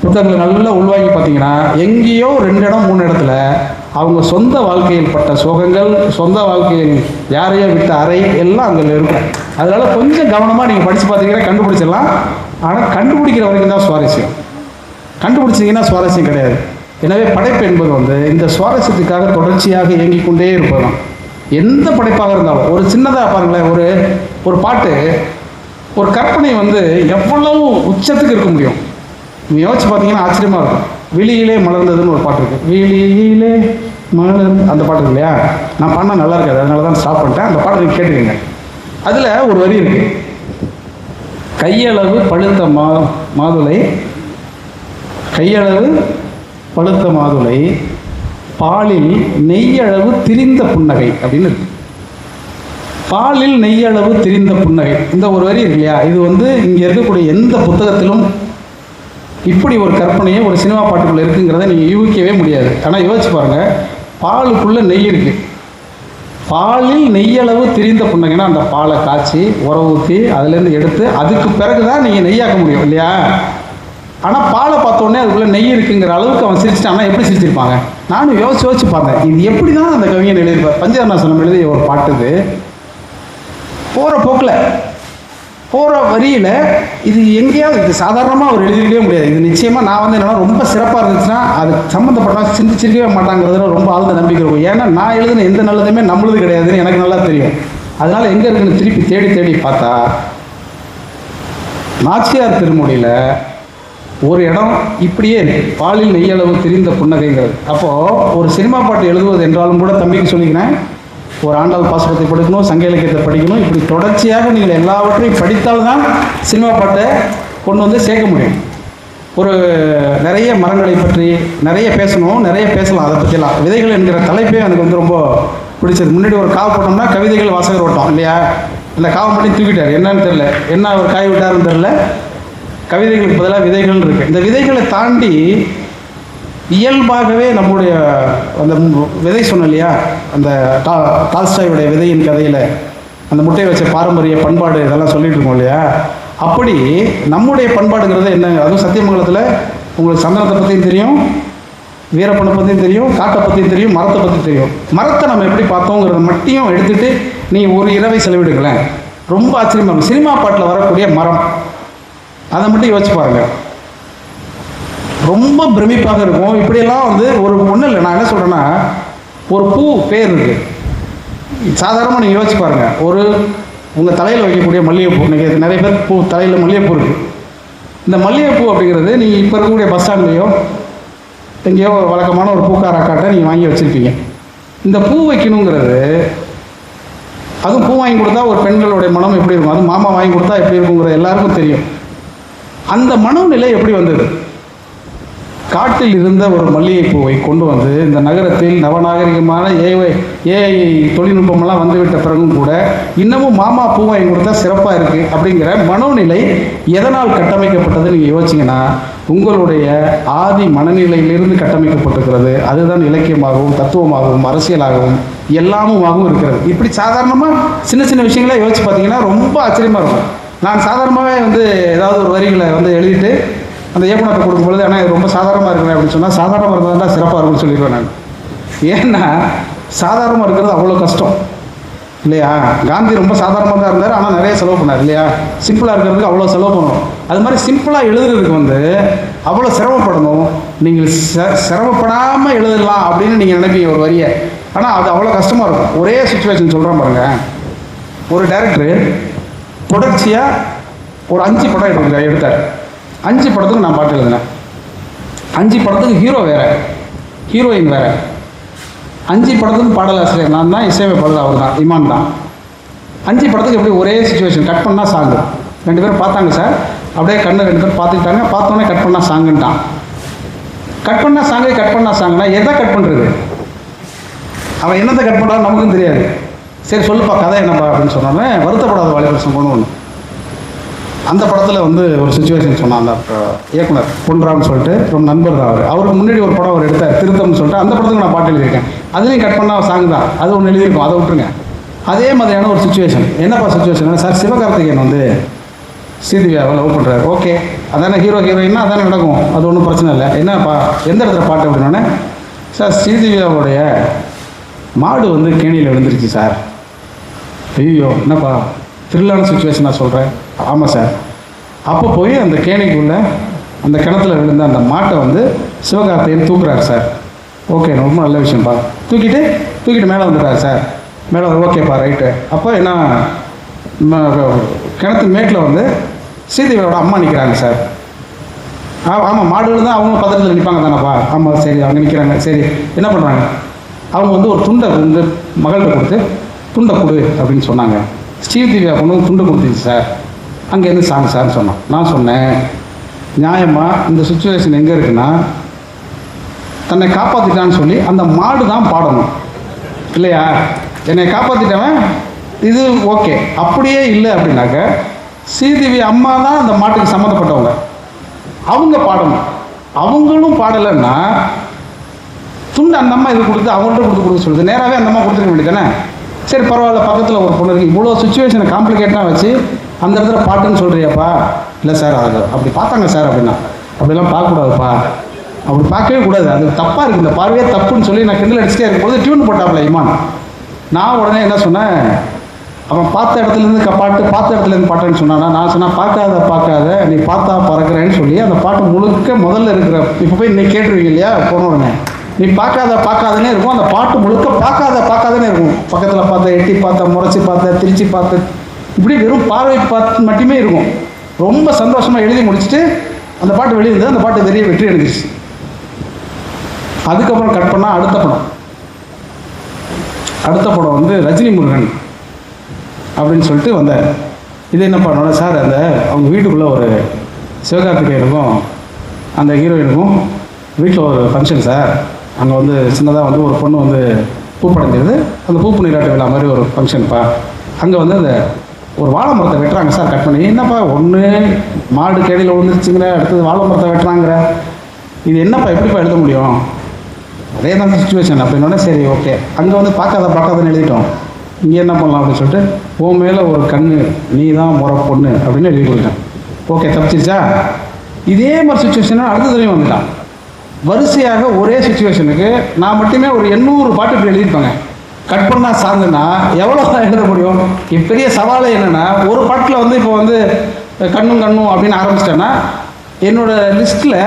புத்தகங்களை நல்லா உள்வாங்கி பார்த்தீங்கன்னா எங்கேயோ 2 இடம் 3 இடத்துல அவங்க சொந்த வாழ்க்கையில் பட்ட சோகங்கள், சொந்த வாழ்க்கையில் யாரையோ விட்ட அறை எல்லாம் அங்கே இருக்கும். அதனால் கொஞ்சம் கவனமாக நீங்கள் படித்து பார்த்தீங்கன்னா கண்டுபிடிச்சிடலாம். ஆனால் கண்டுபிடிக்கிற வரைக்கும் தான் சுவாரஸ்யம், கண்டுபிடிச்சிங்கன்னா சுவாரஸ்யம் கிடையாது. எனவே படைப்பு என்பது வந்து இந்த சுவாரஸ்யத்துக்காக தொடர்ச்சியாக இயங்கிக் கொண்டே இருப்பதும். எந்த படைப்பாக இருந்தாலும் ஒரு சின்னதாக பாருங்களேன், ஒரு பாட்டு, ஒரு கற்பனை வந்து எவ்வளவு உச்சத்துக்கு இருக்க முடியும். நீங்கள் யோசிச்சு பார்த்தீங்கன்னா ஆச்சரியமாக இருக்கும். விழியிலே மலர்ந்ததுன்னு ஒரு பாட்டு இருக்குது. விழியிலே மலர் அந்த பாட்டு இருக்கு இல்லையா, நான் பாடினா நல்லா இருக்காது, அதனால தான் ஸ்டாப் பண்ணிட்டேன். அந்த பாட்டு நீங்கள் கேட்டுக்கங்க. அதில் ஒரு வரி இருக்குது, கையளவு பழுத்த மாதுளை, கையளவு பழுத்த மாதுளை, பாலில் நெய்யளவு திரிந்த புன்னகை அப்படின்னு இருக்கு. பாலில் நெய்யளவு திரிந்த புன்னகை, இந்த ஒரு வரி இருக்கு இல்லையா, இது வந்து இங்கே இருக்கக்கூடிய எந்த புத்தகத்திலும் இப்படி ஒரு கற்பனையை ஒரு சினிமா பாட்டுக்குள்ளே இருக்குங்கிறத நீங்கள் யூகிக்கவே முடியாது. ஆனால் யோசிச்சு பாருங்கள், பாலுக்குள்ளே நெய் இருக்குது, பாலில் நெய்யளவு திரிந்த புன்னகைன்னா அந்த பாலை காய்ச்சி உர ஊற்றி அதுலேருந்து எடுத்து அதுக்கு பிறகு தான் நீங்கள் நெய்யாக்க முடியும் இல்லையா. ஆனால் பாலை பார்த்தோன்னே அதுக்குள்ளே நெய் இருக்குங்கிற அளவுக்கு அவன் சிரிச்சிட்டான்னா எப்படி சிரிச்சிருப்பாங்க. நானும் யோசிச்சு பார்த்தேன், இது எப்படி தான் அந்த கவிஞன் எழுதியிருப்பார். பஞ்சவர்ணாசனம் எழுதிய ஒரு பாட்டுது, போகிற போக்கில் போகிற வரியில் இது எங்கேயாவது இது சாதாரணமாக அவர் எழுதிக்கவே முடியாது. இது நிச்சயமாக நான் வந்து என்னென்னா ரொம்ப சிறப்பாக இருந்துச்சுன்னா அது சம்மந்தப்பட்டவங்க சிந்திச்சிருக்கவே மாட்டாங்கிறதுல ரொம்ப ஆழ்ந்த நம்பிக்கை இருக்கும். ஏன்னா நான் எழுதின எந்த நல்லதுமே நம்மளது கிடையாதுன்னு எனக்கு நல்லா தெரியும். அதனால் எங்கே இருக்குன்னு திருப்பி தேடி பார்த்தா நாச்சியார் திருமொழியில் ஒரு இடம் இப்படியே இருக்குது, பாலில் நெய்யளவு திரிந்த புன்னகைங்கிறது. அப்போது ஒரு சினிமா பாட்டு எழுதுவது என்றாலும் கூட தம்பிக்கு சொல்லிக்கிறேன், ஒரு ஆண்டாள் பாசுரத்தை படிக்கணும், சங்க இலக்கியத்தை படிக்கணும். இப்படி தொடர்ச்சியாக நீங்கள் எல்லாவற்றையும் படித்தால்தான் சினிமா பாட்டை கொண்டு வந்து சேர்க்க முடியும். ஒரு நிறைய மரங்களை பற்றி நிறைய பேசணும், நிறைய பேசலாம், அதை பற்றிலாம். விதைகள் என்கிற தலைப்பே எனக்கு வந்து ரொம்ப பிடிச்சது. முன்னாடி ஒரு காவு போட்டோம்னா கவிதைகள் வாசகர் ஓட்டம் இல்லையா, அந்த காவை மட்டும் தூக்கிட்டார், என்னன்னு தெரில, என்ன அவர் காய் விட்டாருன்னு தெரில, கவிதைகளுக்கு பதிலாக விதைகள் இருக்குது. இந்த விதைகளை தாண்டி இயல்பாகவே நம்முடைய அந்த விதை சொன்ன இல்லையா, அந்த டால்ஸ்டாயோடைய விதையின் கதையில் அந்த முட்டையை வச்ச பாரம்பரிய பண்பாடு இதெல்லாம் சொல்லிட்டு இருக்கோம் இல்லையா, அப்படி நம்முடைய பண்பாடுங்கிறது என்ன? அதுவும் சத்தியமங்கலத்தில் உங்களுக்கு சந்தனத்தை பற்றியும் தெரியும், வீரப்பனை பற்றியும் தெரியும், காட்டை பற்றியும் தெரியும், மரத்தை பற்றி தெரியும். மரத்தை நம்ம எப்படி பார்த்தோங்கிறத மட்டும் எடுத்துகிட்டு நீங்கள் ஒரு இரவை செலவிடுங்களேன், ரொம்ப ஆச்சரியமாக இருக்கும். சினிமா பாட்டில் வரக்கூடிய மரம், அதை மட்டும் யோசிச்சு பாருங்கள், ரொம்ப பிரமிப்பாக இருக்கும். இப்படியெல்லாம் வந்து ஒரு ஒன்றும் இல்லை, நான் என்ன சொல்கிறேன்னா, ஒரு பூ பேர் இருக்குது. சாதாரணமாக நீங்கள் யோசிச்சு பாருங்கள், ஒரு உங்கள் தலையில் வைக்கக்கூடிய மல்லிகைப்பூ, இன்றைக்கி நிறைய பேர் பூ தலையில் மல்லிகைப்பூ இருக்குது. இந்த மல்லிகைப்பூ அப்படிங்கிறது நீங்கள் இப்போ இருக்கக்கூடிய பஸ் ஸ்டாண்ட்லேயோ எங்கேயோ வழக்கமான ஒரு பூக்கார அக்காட்டை நீங்கள் வாங்கி வச்சுருப்பீங்க. இந்த பூ வைக்கணுங்கிறது, அதுவும் பூ வாங்கி கொடுத்தா ஒரு பெண்களுடைய மனம் எப்படி இருக்கும், அதுவும் மாமா வாங்கி கொடுத்தா எப்படி இருக்குங்கிறது எல்லாருக்கும் தெரியும். அந்த மனநிலை எப்படி வந்தது? காட்டில் இருந்த ஒரு மல்லிகைப்பூவை கொண்டு வந்து இந்த நகரத்தில் நவநாகரிகமான ஏஐ தொழில்நுட்பமெல்லாம் வந்துவிட்ட பிறகும் கூட இன்னமும் மாமா பூ வாங்கி கொடுத்தா சிறப்பாக இருக்குது அப்படிங்கிற மனோநிலை எதனால் கட்டமைக்கப்பட்டது நீங்கள் யோசிச்சிங்கன்னா, உங்களுடைய ஆதி மனநிலையிலிருந்து கட்டமைக்கப்பட்டிருக்கிறது. அதுதான் இலக்கியமாகவும் தத்துவமாகவும் அரசியலாகவும் எல்லாமுமாகவும் இருக்கிறது. இப்படி சாதாரணமாக சின்ன சின்ன விஷயங்களே யோசிச்சு பார்த்தீங்கன்னா ரொம்ப ஆச்சரியமாக இருக்கும். நான் சாதாரணமாகவே வந்து ஏதாவது ஒரு வரிகளை வந்து எழுதிட்டு அந்த இயக்குனருக்கு கொடுக்கும்பொழுது, ஆனால் இது ரொம்ப சாதாரணமாக இருக்கிறேன் அப்படின்னு சொன்னால், சாதாரணமாக இருந்தால் தான் சிறப்பாக இருக்கும்னு சொல்லிடுவேன் நான். ஏன்னா சாதாரணமாக இருக்கிறது அவ்வளோ கஷ்டம் இல்லையா? காந்தி ரொம்ப சாதாரணமாக தான் இருந்தார், ஆனால் நிறைய செலவு பண்ணார் இல்லையா? சிம்பிளாக இருக்கிறதுக்கு அவ்வளோ செலவு பண்ணணும். அது மாதிரி சிம்பிளாக எழுதுறதுக்கு வந்து அவ்வளோ சிரமப்படணும். நீங்கள் சிரமப்படாமல் எழுதலாம் அப்படின்னு நீங்கள் நினைப்பீங்க ஒரு வரியை, ஆனால் அது அவ்வளோ கஷ்டமாக இருக்கும். ஒரே சுச்சுவேஷன் சொல்கிறேன் பாருங்கள். ஒரு டைரக்டரு தொடர்ச்சியாக ஒரு 5 படம் எடுத்தார். 5 படத்துக்கு நான் பாட்டு எழுதினேன். 5 படத்துக்கு ஹீரோ வேறு, ஹீரோயின் வேறு. 5 படத்துக்கு பாடலாசிரியர் நான் தான், இசையமைப்பாளர் அவர் தான், இமான் தான். 5 படத்துக்கு எப்படி ஒரே சுச்சுவேஷன், கட் பண்ணால் சாங்கு. 2 பேரும் பார்த்தாங்க சார், அப்படியே கண்ணை 2 பேரும் பார்த்துக்கிட்டாங்க, பார்த்தோன்னே கட் பண்ணால் சாங்குன்ட்டான். கட் பண்ணால் சாங்குனா எதை கட் பண்ணுறது? அவன் என்னத்தை கட் பண்ணுறான்னு நமக்கும் தெரியாது. சரி சொல்லுப்பா கதை என்னப்பா அப்படின்னு சொன்னாங்க. வருத்தப்படாத வாலிபர் கொண்டு ஒன்று. அந்த படத்தில் வந்து ஒரு சுச்சுவேஷன் சொன்னான் அந்த இயக்குனர் பொன்ராம்னு சொல்லிட்டு, ரொம்ப நண்பர் தான் அவர். அவருக்கு முன்னாடி ஒரு படம் அவர் எடுத்தார், திருத்தம்னு சொல்லிட்டு. அந்த படத்துக்கு நான் பாட்டு எழுதியிருக்கேன். அதுலேயும் கட் பண்ணால் சாங் தான், அது ஒன்று எழுதியிருக்கோம், அதை விட்டுருங்க. அதே மாதிரியான ஒரு சுச்சுவேஷன். என்னப்பா சுச்சுவேஷன் சார்? சிவகார்த்திகேயன் வந்து ஸ்ரீதிவ்யாவை லவ் பண்ணுறாரு. ஓகே, அதானே ஹீரோ ஹீரோயின்னா அதானே நடக்கும், அது ஒன்றும் பிரச்சனை இல்லை. என்னப்பா எந்த இடத்துல பாட்டு அப்படின்னோடனே, சார் ஸ்ரீதிவ்யாவுடைய மாடு வந்து கேணியில் விழுந்துருச்சு சார். ஐயோ என்னப்பா த்ரில்லான சுச்சுவேஷன் நான் சொல்கிறேன். ஆமாம் சார். அப்போ போய் அந்த கேணிக்குள்ளே அந்த கிணத்துல விழுந்த அந்த மாட்டை வந்து சிவகார்த்திகேயன் தூக்குறாரு சார். ஓகே, ரொம்ப நல்ல விஷயம்ப்பா. தூக்கிட்டு மேலே வந்துடுறாரு சார். மேலே ஓகேப்பா ரைட்டு. அப்போ என்ன, கிணத்து மேட்டில் வந்து ஸ்ரீதேவியோட அம்மா நிற்கிறாங்க சார். ஆமாம், மாடுகள் தான் அவங்க பத்திரத்தில் நிற்பாங்க தானேப்பா. ஆமாம் சரி, அவங்க நிற்கிறாங்க. சரி, என்ன பண்ணுறாங்க? அவங்க வந்து ஒரு துண்டை வந்து மகள்கிட்ட கொடுத்து, துண்டை கொடு அப்படின்னு சொன்னாங்க. ஸ்ரீதிவ்யா கொண்டு வந்து துண்டை கொடுத்துச்சு சார். அங்கேருந்து சாங் சார்னு சொன்னான். நான் சொன்னேன், நியாயமாக இந்த சுச்சுவேஷன் எங்கே இருக்குன்னா, தன்னை காப்பாற்றிட்டான்னு சொல்லி அந்த மாடு தான் பாடணும் இல்லையா? என்னை காப்பாற்றிட்டவன் இது ஓகே. அப்படியே இல்லை அப்படின்னாக்க ஸ்ரீதேவி அம்மா தான் அந்த மாட்டுக்கு சம்மந்தப்பட்டவங்க, அவங்க பாடணும். அவங்களும் பாடலைன்னா துண்டு அந்த அம்மா இது கொடுத்து அவங்கள்ட்ட கொடுத்து சொல்லுது. நேராகவே அந்த அம்மா கொடுத்துருக்க வேண்டியதானே? சரி பரவாயில்ல, பக்கத்தில் ஒரு பொண்ணு இருக்குது, இவ்வளோ சுச்சுவேஷனை காம்ப்ளிகேட்டாக வச்சு அந்த இடத்துல பாட்டுன்னு சொல்கிறியாப்பா? இல்லை சார், அது அப்படி பார்த்தாங்க சார் அப்படின்னா. அப்படிலாம் பார்க்கக்கூடாதுப்பா, அப்படி பார்க்கவே கூடாது, அது தப்பாக இருக்குது, இந்த பார்வையே தப்புன்னு சொல்லி நான் கிண்டல் அடிச்சுட்டே இருக்கும்போது டியூன் போட்டாப்புல இமான். நான் உடனே என்ன சொன்னேன், அவன் பார்த்த இடத்துலேருந்து பார்த்த இடத்துலேருந்து பாட்டுன்னு சொன்னானா? நான் சொன்னேன், பார்க்காத நீ பார்த்தா பறக்கிறேன்னு சொல்லி அந்த பாட்டு முழுக்க முதல்ல இருக்கிற, இப்போ போய் நீ கேட்டுருவீங்க இல்லையா போன உடனே, நீ பார்க்காதனே இருக்கும். அந்த பாட்டு முழுக்க பார்க்காதனே இருக்கும். பக்கத்தில் பார்த்த, எட்டி பார்த்த, முறைச்சி பார்த்த, திருச்சி பார்த்த, இப்படி வெறும் பார்வை பார்த்து மட்டுமே இருக்கும். ரொம்ப சந்தோஷமாக எழுதி முடிச்சுட்டு அந்த பாட்டு வெளியே இருந்தது. அந்த பாட்டு பெரிய வெற்றி அடைஞ்சிருச்சு. அதுக்கப்புறம் கட் பண்ணால் அடுத்த படம் வந்து ரஜினி முருகன் அப்படின்னு சொல்லிட்டு வந்தார். இது என்ன பண்ணோன்னா சார், அந்த அவங்க வீட்டுக்குள்ளே ஒரு சிவகார்த்திகேயனுக்கும் அந்த ஹீரோயினுக்கும் வீட்டில் ஒரு ஃபங்க்ஷன் சார். அங்கே வந்து சின்னதாக வந்து ஒரு பொண்ணு வந்து பூப்படைஞ்சிருது. அந்த பூப்பு நீராட்டு விழா மாதிரி ஒரு ஃபங்க்ஷன்ப்பா. அங்கே வந்து அந்த ஒரு வாழை மரத்தை வெட்டுறாங்க சார். கட் பண்ணி, என்னப்பா ஒன்று மாடு கேடியில் விழுந்துருச்சுங்கிற, அடுத்தது வாழை மரத்தை வெட்டுறாங்கிற, இது என்னப்பா எப்படிப்பா எழுத முடியும், அதே தான் சுச்சுவேஷன் அப்படின்னோடனே சரி ஓகே, அங்கே வந்து பார்க்காதன்னு எழுதிட்டோம், இங்கே என்ன பண்ணலாம் அப்படின்னு சொல்லிட்டு உன் மேலே ஒரு கண்ணு, நீ தான் முறை பொண்ணு அப்படின்னு எழுதி கொடுத்தேன். ஓகே, தப்பிச்சிருச்சா? இதே மாதிரி சுச்சுவேஷனாக அடுத்த தடவையும் வந்துட்டான். வரிசையாக ஒரே சுச்சுவேஷனுக்கு நான் மட்டுமே ஒரு 800 பாட்டு இப்படி எழுதியிருப்பாங்க. கட் பண்ணால் சாங்குன்னா எவ்வளோ தான் எழுத முடியும்? இப்போ பெரிய சவாலே என்னென்னா, ஒரு பாட்டில் வந்து இப்போ வந்து கண்ணும் அப்படின்னு ஆரம்பிச்சிட்டேன்னா என்னோடய லிஸ்ட்டில்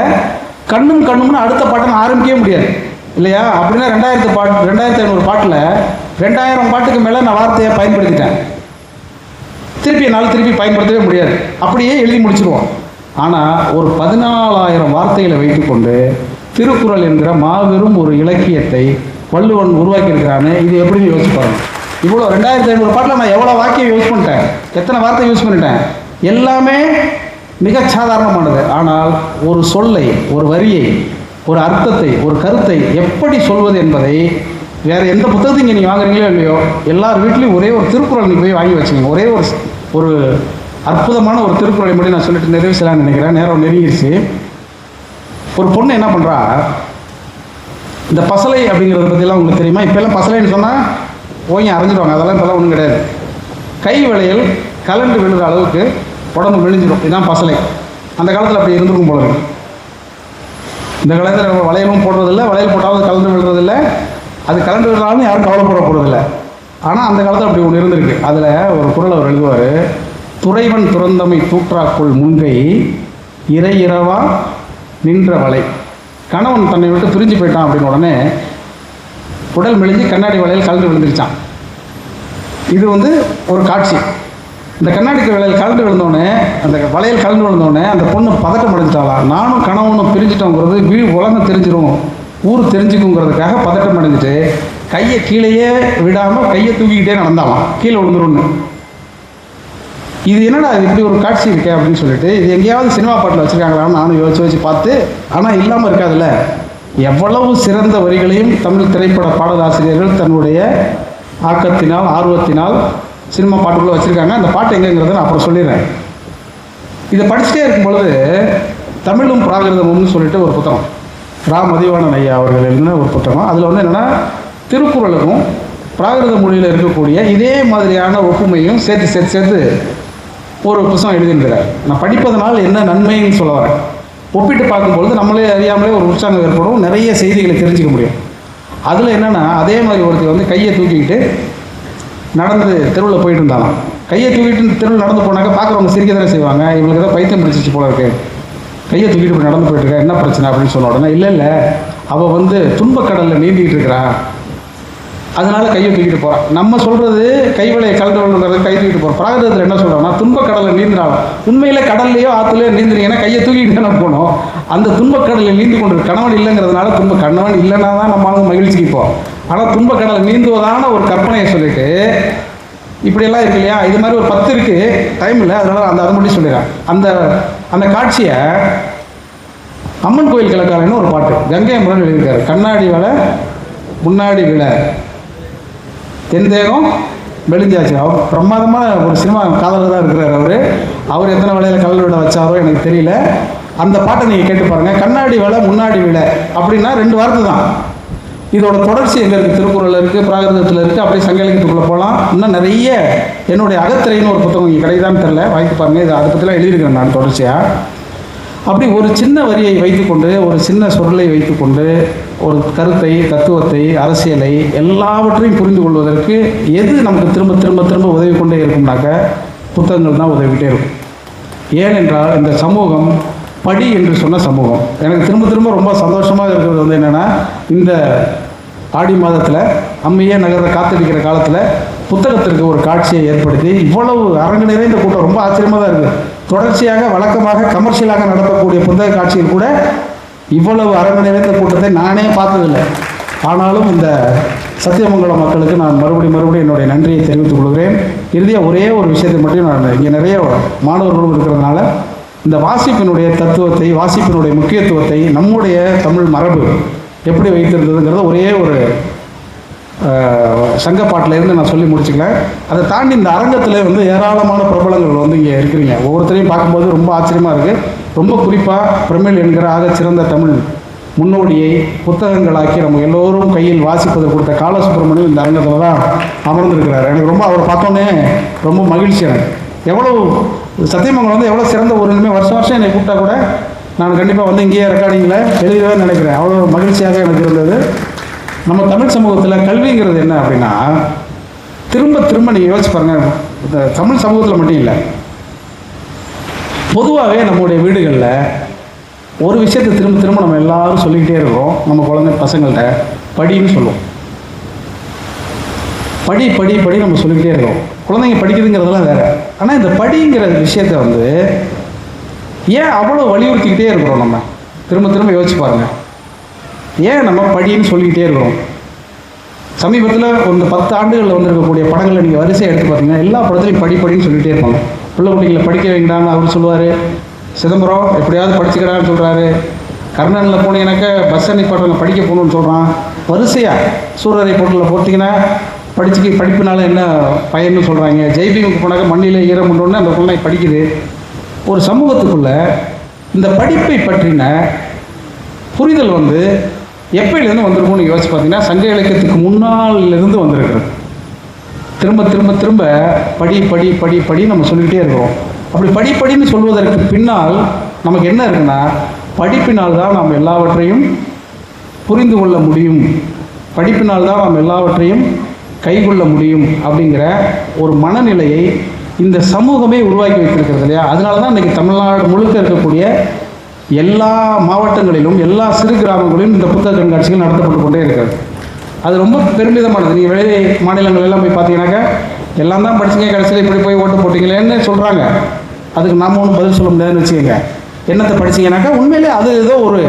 கண்ணும்னு அடுத்த பாட்டை நான் ஆரம்பிக்கவே முடியாது இல்லையா? அப்படின்னா 2500 பாட்டில் 2000 பாட்டுக்கு மேலே நான் வார்த்தையை பயன்படுத்திட்டேன். திருப்பி பயன்படுத்தவே முடியாது, அப்படியே எழுதி முடிச்சிருவோம். ஆனால் ஒரு 14,000 வார்த்தைகளை வைத்துக்கொண்டு திருக்குறள் என்கிற மாபெரும் ஒரு இலக்கியத்தை வள்ளுவன் உருவாக்கியிருக்கிறானே, இது எப்படின்னு யோசிச்சு பாருங்க. இவ்வளோ 2500 பாட்டில் நான் எவ்வளோ வாக்கியம் யூஸ் பண்ணிட்டேன், எத்தனை வார்த்தை யூஸ் பண்ணிட்டேன், எல்லாமே மிக சாதாரணமானது. ஆனால் ஒரு சொல்லை, ஒரு வரியை, ஒரு அர்த்தத்தை, ஒரு கருத்தை எப்படி சொல்வது என்பதை வேறு எந்த புத்தகத்தையும் நீங்கள் வாங்குறீங்களோ இல்லையோ, எல்லார் வீட்லேயும் ஒரே ஒரு திருக்குறள் நீங்கள் போய் வாங்கி வச்சுங்க. ஒரே ஒரு அற்புதமான ஒரு திருக்குறளை மட்டும் நான் சொல்லிட்டு நிறைவு செய்யலாம்னு நினைக்கிறேன், நேரம் நெருங்கிடுச்சு. ஒரு பொண்ணு என்ன பண்ணுறா, இந்த பசலை அப்படிங்கிறத பற்றிலாம் உங்களுக்கு தெரியுமா? இப்போல்லாம் பசலைன்னு சொன்னால் ஓங்கி அரைஞ்சிடுவாங்க, அதெல்லாம் இப்போல்லாம் ஒன்றும் கிடையாது. கை வளையல் கலண்டு விழுற அளவுக்கு உடம்பு விழிஞ்சிடும், இதுதான் பசலை. அந்த காலத்தில் அப்படி இருந்திருக்கும் போல இருக்கு. இந்த காலத்தில் நம்ம வளையலும் போடுறதில்லை, வளையல் போட்டாலும் கலந்து விழுறதில்லை, அது கலந்து விழுறாலும் யாரும் கவலைப்பட போகிறதில்லை. ஆனால் அந்த காலத்தில் அப்படி ஒன்று இருந்திருக்கு. அதில் ஒரு குறள் அவர் எழுதுவார், துறைவன் துறந்தமை தூற்றாக்குள் முன்கை இரவா நின்ற வலை. கணவன் தன்னை விட்டு பிரிஞ்சு போயிட்டான் அப்படின்னு உடனே உடல் மெலிஞ்சு கண்ணாடி வலையில் கலந்து விழுந்துருச்சான். இது வந்து ஒரு காட்சி. இந்த கண்ணாடி வளையல் கலந்து விழுந்தோடனே, அந்த வளையல் கலந்து விழுந்தோடனே அந்த பொண்ணு பதட்டம் அடைஞ்சிட்டாலாம். நானும் கணவனும் பிரிஞ்சிட்டோங்கிறது உலகம் தெரிஞ்சிடும், ஊர் தெரிஞ்சுக்குங்கிறதுக்காக பதட்டம் அடைஞ்சிட்டு கையை கீழேயே விடாமல் கையை தூக்கிக்கிட்டே நடந்தாலாம், கீழே விழுந்துரும்னு. இது என்னடா இது இப்படி ஒரு காட்சி இருக்கே அப்படின்னு சொல்லிட்டு, இது எங்கேயாவது சினிமா பாட்டில் வச்சுருக்காங்களான்னு நானும் யோசிச்சு பார்த்து, ஆனால் இல்லாமல் இருக்காதுல்ல. எவ்வளவு சிறந்த வரிகளையும் தமிழ் திரைப்பட பாடலாசிரியர்கள் தன்னுடைய ஆக்கத்தினால், ஆர்வத்தினால் சினிமா பாட்டுக்குள்ளே வச்சுருக்காங்க. அந்த பாட்டு எங்கேங்கிறத நான் அப்புறம் சொல்லிடுறேன். இதை படிச்சுட்டே இருக்கும் பொழுது தமிழும் பிராகிருதமும்னு சொல்லிட்டு ஒரு புத்தகம், மதிவாணன் ஐயா அவர்கள் எழுதின ஒரு புத்தகம். அதில் வந்து என்னென்னா, திருக்குறளுக்கும் பிராகிருத மொழியில் இருக்கக்கூடிய இதே மாதிரியான ஒப்புமையும் சேர்த்து ஒரு புத்தகம் எழுதியிருக்கிறார். நான் படிப்பதனால் என்ன நன்மைன்னு சொல்ல வரேன். ஒப்பிட்டு பார்க்கும்பொழுது நம்மளே அறியாமலே ஒரு உற்சாகம் ஏற்படும், நிறைய செய்திகளை தெரிஞ்சுக்க முடியும். அதில் என்னென்னா, அதே மாதிரி ஒருத்தர் வந்து கையை தூக்கிக்கிட்டு நடந்து தெருவில் போயிட்டு இருந்தாலும், கையை தூக்கிட்டு தெருவில் நடந்து போனாக்க பார்க்குறவங்க சிரிக்க தானே செய்வாங்க. இவங்களுக்கு தான் பைத்தியம் பிடிச்சிச்சு போல இருக்கு, கையை தூக்கிட்டு போய் நடந்து போயிட்டு இருக்கா, என்ன பிரச்சனை அப்படின்னு சொன்ன உடனே, இல்லை அவள் வந்து துன்பக்கடலில் நீந்திக்கிட்டு இருக்கிறா, அதனால கையை தூக்கிட்டு போகிறான். நம்ம சொல்கிறது கைவளையை கலந்து விழுறது, கை தூக்கிட்டு போகிறோம். பிராகிருதத்தில் என்ன சொல்கிறோம்னா, துன்பக்கடலில் நீந்தினாலும், உண்மையில் கடல்லையோ ஆற்றுலையோ நீந்துறீங்கன்னா கையை தூக்கிட்டு தானே போகணும். அந்த துன்பக்கடலில் நீந்து கொண்டு கணவன் இல்லைங்கிறதுனால கணவன் இல்லைன்னா தான் நம்ம மகிழ்ச்சிக்கு போவோம். ஆனால் துன்பக்கடலை நீந்துவதான ஒரு கற்பனையை சொல்லிட்டு இப்படியெல்லாம் இருக்கு இல்லையா. இது மாதிரி ஒரு 10 இருக்குது, டைம் இல்லை, அதனால் அதை மட்டும் சொல்லிடுறேன். அந்த காட்சியை அம்மன் கோயில் கிழக்காரன்னு ஒரு பாட்டு கங்கை அம்மன் எழுதியிருக்காரு. கண்ணாடி வலை முன்னாடி விலை தென்தேகம் மெலிஞ்சாச்சு. அவர் பிரமாதமான ஒரு சினிமா காதலில் தான் இருக்கிறார். அவர் எத்தனை வேலையில் கலந்து விட வச்சாரோ எனக்கு தெரியல. அந்த பாட்டை நீங்கள் கேட்டு பாருங்கள். கண்ணாடி விலை முன்னாடி விலை அப்படின்னா 2 வார்த்தை தான். இதோட தொடர்ச்சி எங்கே இருக்குது? திருக்குறளில் இருக்குது, பிராகிருதத்தில் இருக்குது, அப்படியே சங்க இலக்கியத்துக்குள்ளே போகலாம். இன்னும் நிறைய என்னுடைய அகத்திரைன்னு ஒரு புத்தகம் இங்கே கிடைக்குதான்னு தெரில, வாங்கி பாருங்கள். இது அதை பற்றிலாம் எழுதியிருக்கிறேன் நான் தொடர்ச்சியாக. அப்படி ஒரு சின்ன வரியை வைத்துக்கொண்டு, ஒரு சின்ன சொல்லை வைத்துக்கொண்டு, ஒரு கருத்தை, தத்துவத்தை, அரசியலை எல்லாவற்றையும் புரிந்து கொள்வதற்கு எது நமக்கு திரும்ப உதவி கொண்டே இருக்கும்னாக்க புத்தகங்கள் தான் உதவிக்கிட்டே இருக்கும். ஏனென்றால் இந்த சமூகம் படி என்று சொன்ன சமூகம். எனக்கு திரும்ப ரொம்ப சந்தோஷமாக இருக்கிறது வந்து என்னென்னா, இந்த ஆடி மாதத்தில் அம்மையே நகர காத்திருக்கிற காலத்தில் புத்தகத்திற்கு ஒரு காட்சியை ஏற்படுத்தி இவ்வளவு அரங்கு நிறைந்த கூட்டம் ரொம்ப ஆச்சரியமாக தான் இருக்குது. தொடர்ச்சியாக வழக்கமாக கமர்ஷியலாக நடத்தக்கூடிய புத்தக காட்சியில் கூட இவ்வளவு அரங்கு நிறைந்த கூட்டத்தை நானே பார்த்ததில்லை. ஆனாலும் இந்த சத்தியமங்கலம் மக்களுக்கு நான் மறுபடியும் என்னுடைய நன்றியை தெரிவித்துக் கொள்கிறேன். இறுதியாக ஒரே ஒரு விஷயத்தை மட்டும் நான் இங்கே நிறைய மாணவர்களும் இருக்கிறதுனால இந்த வாசிப்பினுடைய தத்துவத்தை, வாசிப்பினுடைய முக்கியத்துவத்தை, நம்முடைய தமிழ் மரபு எப்படி வைத்திருந்ததுங்கிறத ஒரே ஒரு சங்கப்பாட்டிலேருந்து நான் சொல்லி முடிச்சுக்கிறேன். அதை தாண்டி இந்த அரங்கத்தில் வந்து ஏராளமான பிரபலங்கள் வந்து இங்கே இருக்கிறீங்க. ஒவ்வொருத்தரையும் பார்க்கும்போது ரொம்ப ஆச்சரியமாக இருக்குது. ரொம்ப குறிப்பாக பிரமிழ் என்கிற ஆக சிறந்த தமிழ் முன்னோடியை புத்தகங்களாக்கி நம்ம எல்லோரும் கையில் வாசிப்பதை கொடுத்த காலசுப்ரமணியம் இந்த அரங்கத்தில் தான் அமர்ந்திருக்கிறார். எனக்கு ரொம்ப அவரை பார்த்தோன்னே ரொம்ப மகிழ்ச்சி. எனக்கு எவ்வளோ சத்தியமங்கலம் வந்து எவ்வளோ சிறந்த ஒரு இனிமேல் வருஷம் வருஷம் என்னை கூப்பிட்டா கூட நான் கண்டிப்பாக வந்து இங்கேயே ரெக்கார்டிங்கில் எழுதிடுவேன் நினைக்கிறேன். அவ்வளோ மகிழ்ச்சியாக எனக்கு இருந்தது. நம்ம தமிழ் சமூகத்தில் கல்விங்கிறது என்ன அப்படின்னா, திரும்ப திரும்ப நீங்கள் யோசிச்சு பாருங்கள், இந்த தமிழ் சமூகத்தில் மட்டும் இல்லை, பொதுவாகவே நம்முடைய வீடுகளில் ஒரு விஷயத்தை திரும்ப திரும்ப நம்ம எல்லாரும் சொல்லிக்கிட்டே இருக்கிறோம். நம்ம குழந்தை பசங்கள்கிட்ட படின்னு சொல்லுவோம். படி படி படி நம்ம சொல்லிக்கிட்டே இருக்கோம். குழந்தைங்க படிக்கிறதுங்கிறதெல்லாம் வேறு. ஆனால் இந்த படிங்கிற விஷயத்தை வந்து ஏன் அவ்வளோ வலியுறுத்திக்கிட்டே இருக்கிறோம்? நம்ம திரும்ப திரும்ப யோசிச்சு பாருங்கள், ஏன் நம்ம படின்னு சொல்லிக்கிட்டே இருக்கிறோம்? சமீபத்தில் ஒரு 10 ஆண்டுகளில் வந்திருக்கக்கூடிய படங்களை நீங்கள் வரிசையை எடுத்து பார்த்தீங்கன்னா எல்லா படத்துலையும் படின்னு சொல்லிகிட்டே இருப்பாங்க. பிள்ளை குட்டிகளை படிக்க வைக்கிறாங்க அவர் சொல்லுவார். சிதம்பரம் எப்படியாவது படிச்சுக்கிறான்னு சொல்கிறாரு. கர்ணனில் போனீங்கன்னாக்கா பஸ் நிப்பாட்டுறவங்க படிக்க போகணுன்னு சொல்கிறான். வரிசையாக சூரரை போட்டில் போட்டிங்கன்னா படிப்புனால என்ன பயன்னு சொல்கிறாங்க. ஜெய்பீமுக்கு போனாக்க மண்ணில் ஈரம் கொண்டோன்னு அந்த குழந்தை படிக்குது. ஒரு சமூகத்துக்குள்ளே இந்த படிப்பை பற்றின புரிதல் வந்து எப்பயிலேருந்து வந்திருக்கும்னு யோசிச்சு பார்த்தீங்கன்னா, சங்க இலக்கியத்துக்கு முன்னாலிருந்து வந்திருக்கிறது. திரும்ப திரும்ப திரும்ப படி படி படி படி நம்ம சொல்லிக்கிட்டே இருக்கிறோம். அப்படி படிப்படின்னு சொல்வதற்கு பின்னால் நமக்கு என்ன இருக்குன்னா, படிப்பினால் தான் நாம் எல்லாவற்றையும் புரிந்து கொள்ள முடியும், படிப்பினால் தான் நாம் எல்லாவற்றையும் கைக்கொள்ள முடியும் அப்படிங்கிற ஒரு மனநிலையை இந்த சமூகமே உருவாக்கி வைத்திருக்கிறது இல்லையா? அதனால தான் இன்றைக்கி தமிழ்நாடு முழுக்க இருக்கக்கூடிய எல்லா மாவட்டங்களிலும் எல்லா சிறு கிராமங்களிலும் இந்த புத்தக கண்காட்சிகள் நடத்தப்பட்டு கொண்டே இருக்கிறது. அது ரொம்ப பெருமிதமானது. நீங்கள் வெளி மாநிலங்கள் எல்லாம் போய் பார்த்தீங்கன்னாக்கா எல்லாம் தான் படிச்சுங்க, கடைசியில் இப்படி போய் ஓட்டு போட்டிங்களேன்னு சொல்கிறாங்க. அதுக்கு நாம் ஒன்றும் பதில் சொல்ல முடியாதுன்னு வச்சுக்கோங்க. என்னத்தை படிச்சிங்கனாக்கா உண்மையிலே அது ஏதோ ஒரு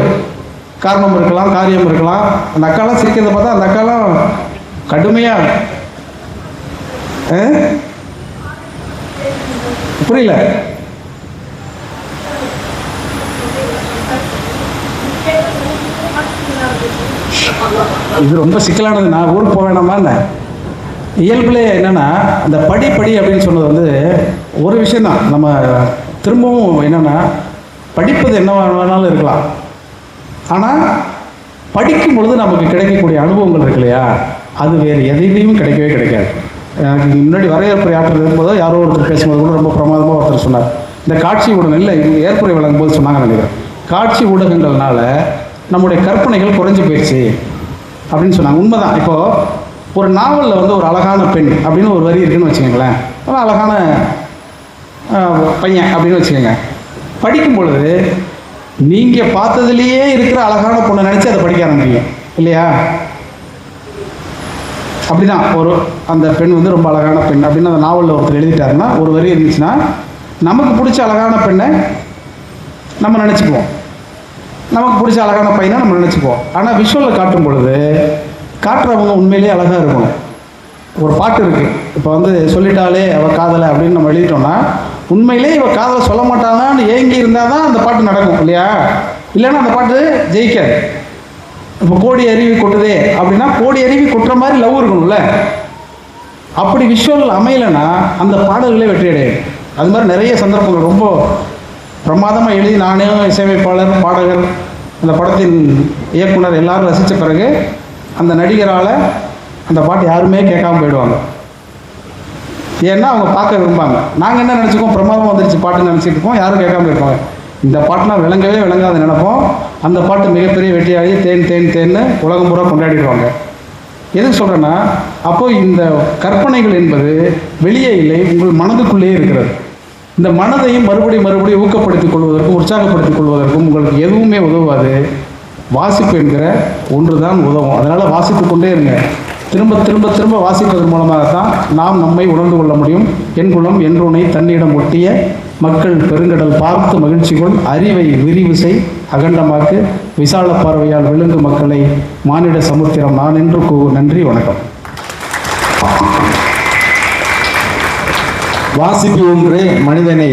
காரணம் இருக்கலாம், காரியம் இருக்கலாம். அந்த அக்காலாம் சிரிக்கிறத பார்த்தா அந்த அக்காலாம் கடுமையாக புரியல. இது ரொம்ப சிக்கலானது. நான் ஊருக்கு போக வேணாமா என்ன? இயல்புலே என்னென்னா, அந்த படி அப்படின்னு சொன்னது வந்து ஒரு விஷயந்தான். நம்ம திரும்பவும் என்னென்னா, படிப்பது என்ன வேணாலும் இருக்கலாம், ஆனால் படிக்கும் பொழுது நமக்கு கிடைக்கக்கூடிய அனுபவங்கள் இருக்கு இல்லையா, அது வேறு எதையிலையும் கிடைக்கவே கிடைக்காது. எனக்கு முன்னாடி வரவேற்புரை ஆற்றல் இருக்கும்போதோ யாரோ ஒருத்தர் பேசும்போது கூட ரொம்ப பிரமாதமாக ஒருத்தர் சொன்னார், இந்த காட்சி ஊடகம் இல்லை இவங்க ஏற்புரை வழங்கும் போது சொன்னாங்க நினைக்கிறேன், காட்சி ஊடகங்கள்னால நம்முடைய கற்பனைகள் குறைஞ்சி போயிடுச்சு அப்படின்னு சொன்னாங்க. உண்மைதான். இப்போது ஒரு நாவலில் வந்து ஒரு அழகான பெண் அப்படின்னு ஒரு வரி இருக்குன்னு வச்சுக்கோங்களேன், ஒரு அழகான பையன் அப்படின்னு வச்சுக்கோங்க. படிக்கும் பொழுது நீங்கள் பார்த்ததுலேயே இருக்கிற அழகான பொண்ணை நினச்சி அதை படிக்க ஆரம்பிப்பீங்க இல்லையா? அப்படிதான் ஒரு அந்த பெண் வந்து ரொம்ப அழகான பெண் அப்படின்னு அந்த நாவலில் ஒருத்தர் எழுதிட்டாருன்னா, ஒரு வரி இருந்துச்சுன்னா நமக்கு பிடிச்ச அழகான பெண்ணை நம்ம நினச்சிக்குவோம், நமக்கு பிடிச்ச அழகான பையனை நம்ம நினச்சிக்குவோம். ஆனால் விஷுவலில் காட்டும் பொழுது காட்டுறவங்க உண்மையிலேயே அழகாக இருக்கணும். ஒரு பாட்டு இருக்குது, இப்போ வந்து சொல்லிட்டாலே அவள் காதலை அப்படின்னு நம்ம எழுதிட்டோம்னா, உண்மையிலே இவள் காதலை சொல்ல மாட்டாங்கன்னு ஏங்கி இருந்தால் தான் அந்த பாட்டு நடக்கும் இல்லையா? இல்லைன்னா அந்த பாட்டு ஜெயிக்காது. இப்போ கோடி அருவி கொட்டுதே அப்படின்னா கோடி அருவி கொட்டுற மாதிரி லவ் இருக்கணும்ல. அப்படி விஷுவல் அமையலைன்னா அந்த பாடல்களே வெற்றி அடையாது. அது மாதிரி நிறைய சந்தர்ப்பங்கள் ரொம்ப பிரமாதமாக எழுதி நானே இசையமைப்பாளர், பாடகர், அந்த படத்தின் இயக்குனர் எல்லாரும் ரசித்த பிறகு அந்த நடிகரால் அந்த பாட்டு யாருமே கேட்காம போயிடுவாங்க. ஏன்னா அவங்க பார்க்க விரும்பாங்க. நாங்கள் என்ன நினச்சிக்கோம், பிரமாதம் வந்துருச்சு பாட்டுன்னு நினச்சிட்டு இருக்கோம், யாரும் கேட்காம இருப்பாங்க. இந்த பாட்டுலாம் விளங்கவே விளங்காத நினைப்போம். அந்த பாட்டு மிகப்பெரிய வெற்றியாகி தேன் தேன் தேன்னு உலகம் பூரா கொண்டாடிடுவாங்க. எதுக்கு சொல்கிறேன்னா, அப்போது இந்த கற்பனைகள் என்பது வெளியே இல்லை, உங்கள் மனதுக்குள்ளேயே இருக்கிறது. இந்த மனதையும் மறுபடியும் ஊக்கப்படுத்திக் கொள்வதற்கும் உற்சாகப்படுத்திக் கொள்வதற்கும் உங்களுக்கு எதுவுமே உதவாது. வாசிப்பு என்கிற ஒன்று தான் உதவும். அதனால் வாசித்து கொண்டே இருங்க. திரும்ப திரும்ப திரும்ப வாசிப்பதன் மூலமாகத்தான் நாம் நம்மை உணர்ந்து கொள்ள முடியும். என் குலம் என்றுனை தன்னிடம் ஒட்டிய மக்கள் பெருங்கடல் பார்த்து மகிழ்ச்சிகள் அறிவை விரிவு செய் அகண்டமாக்கு விசால பார்வையால் விழுங்கு மக்களை மானிட சமுத்திரம் நான் என்று நன்றி, வணக்கம். வாசிப்பு ஒன்றே மனிதனை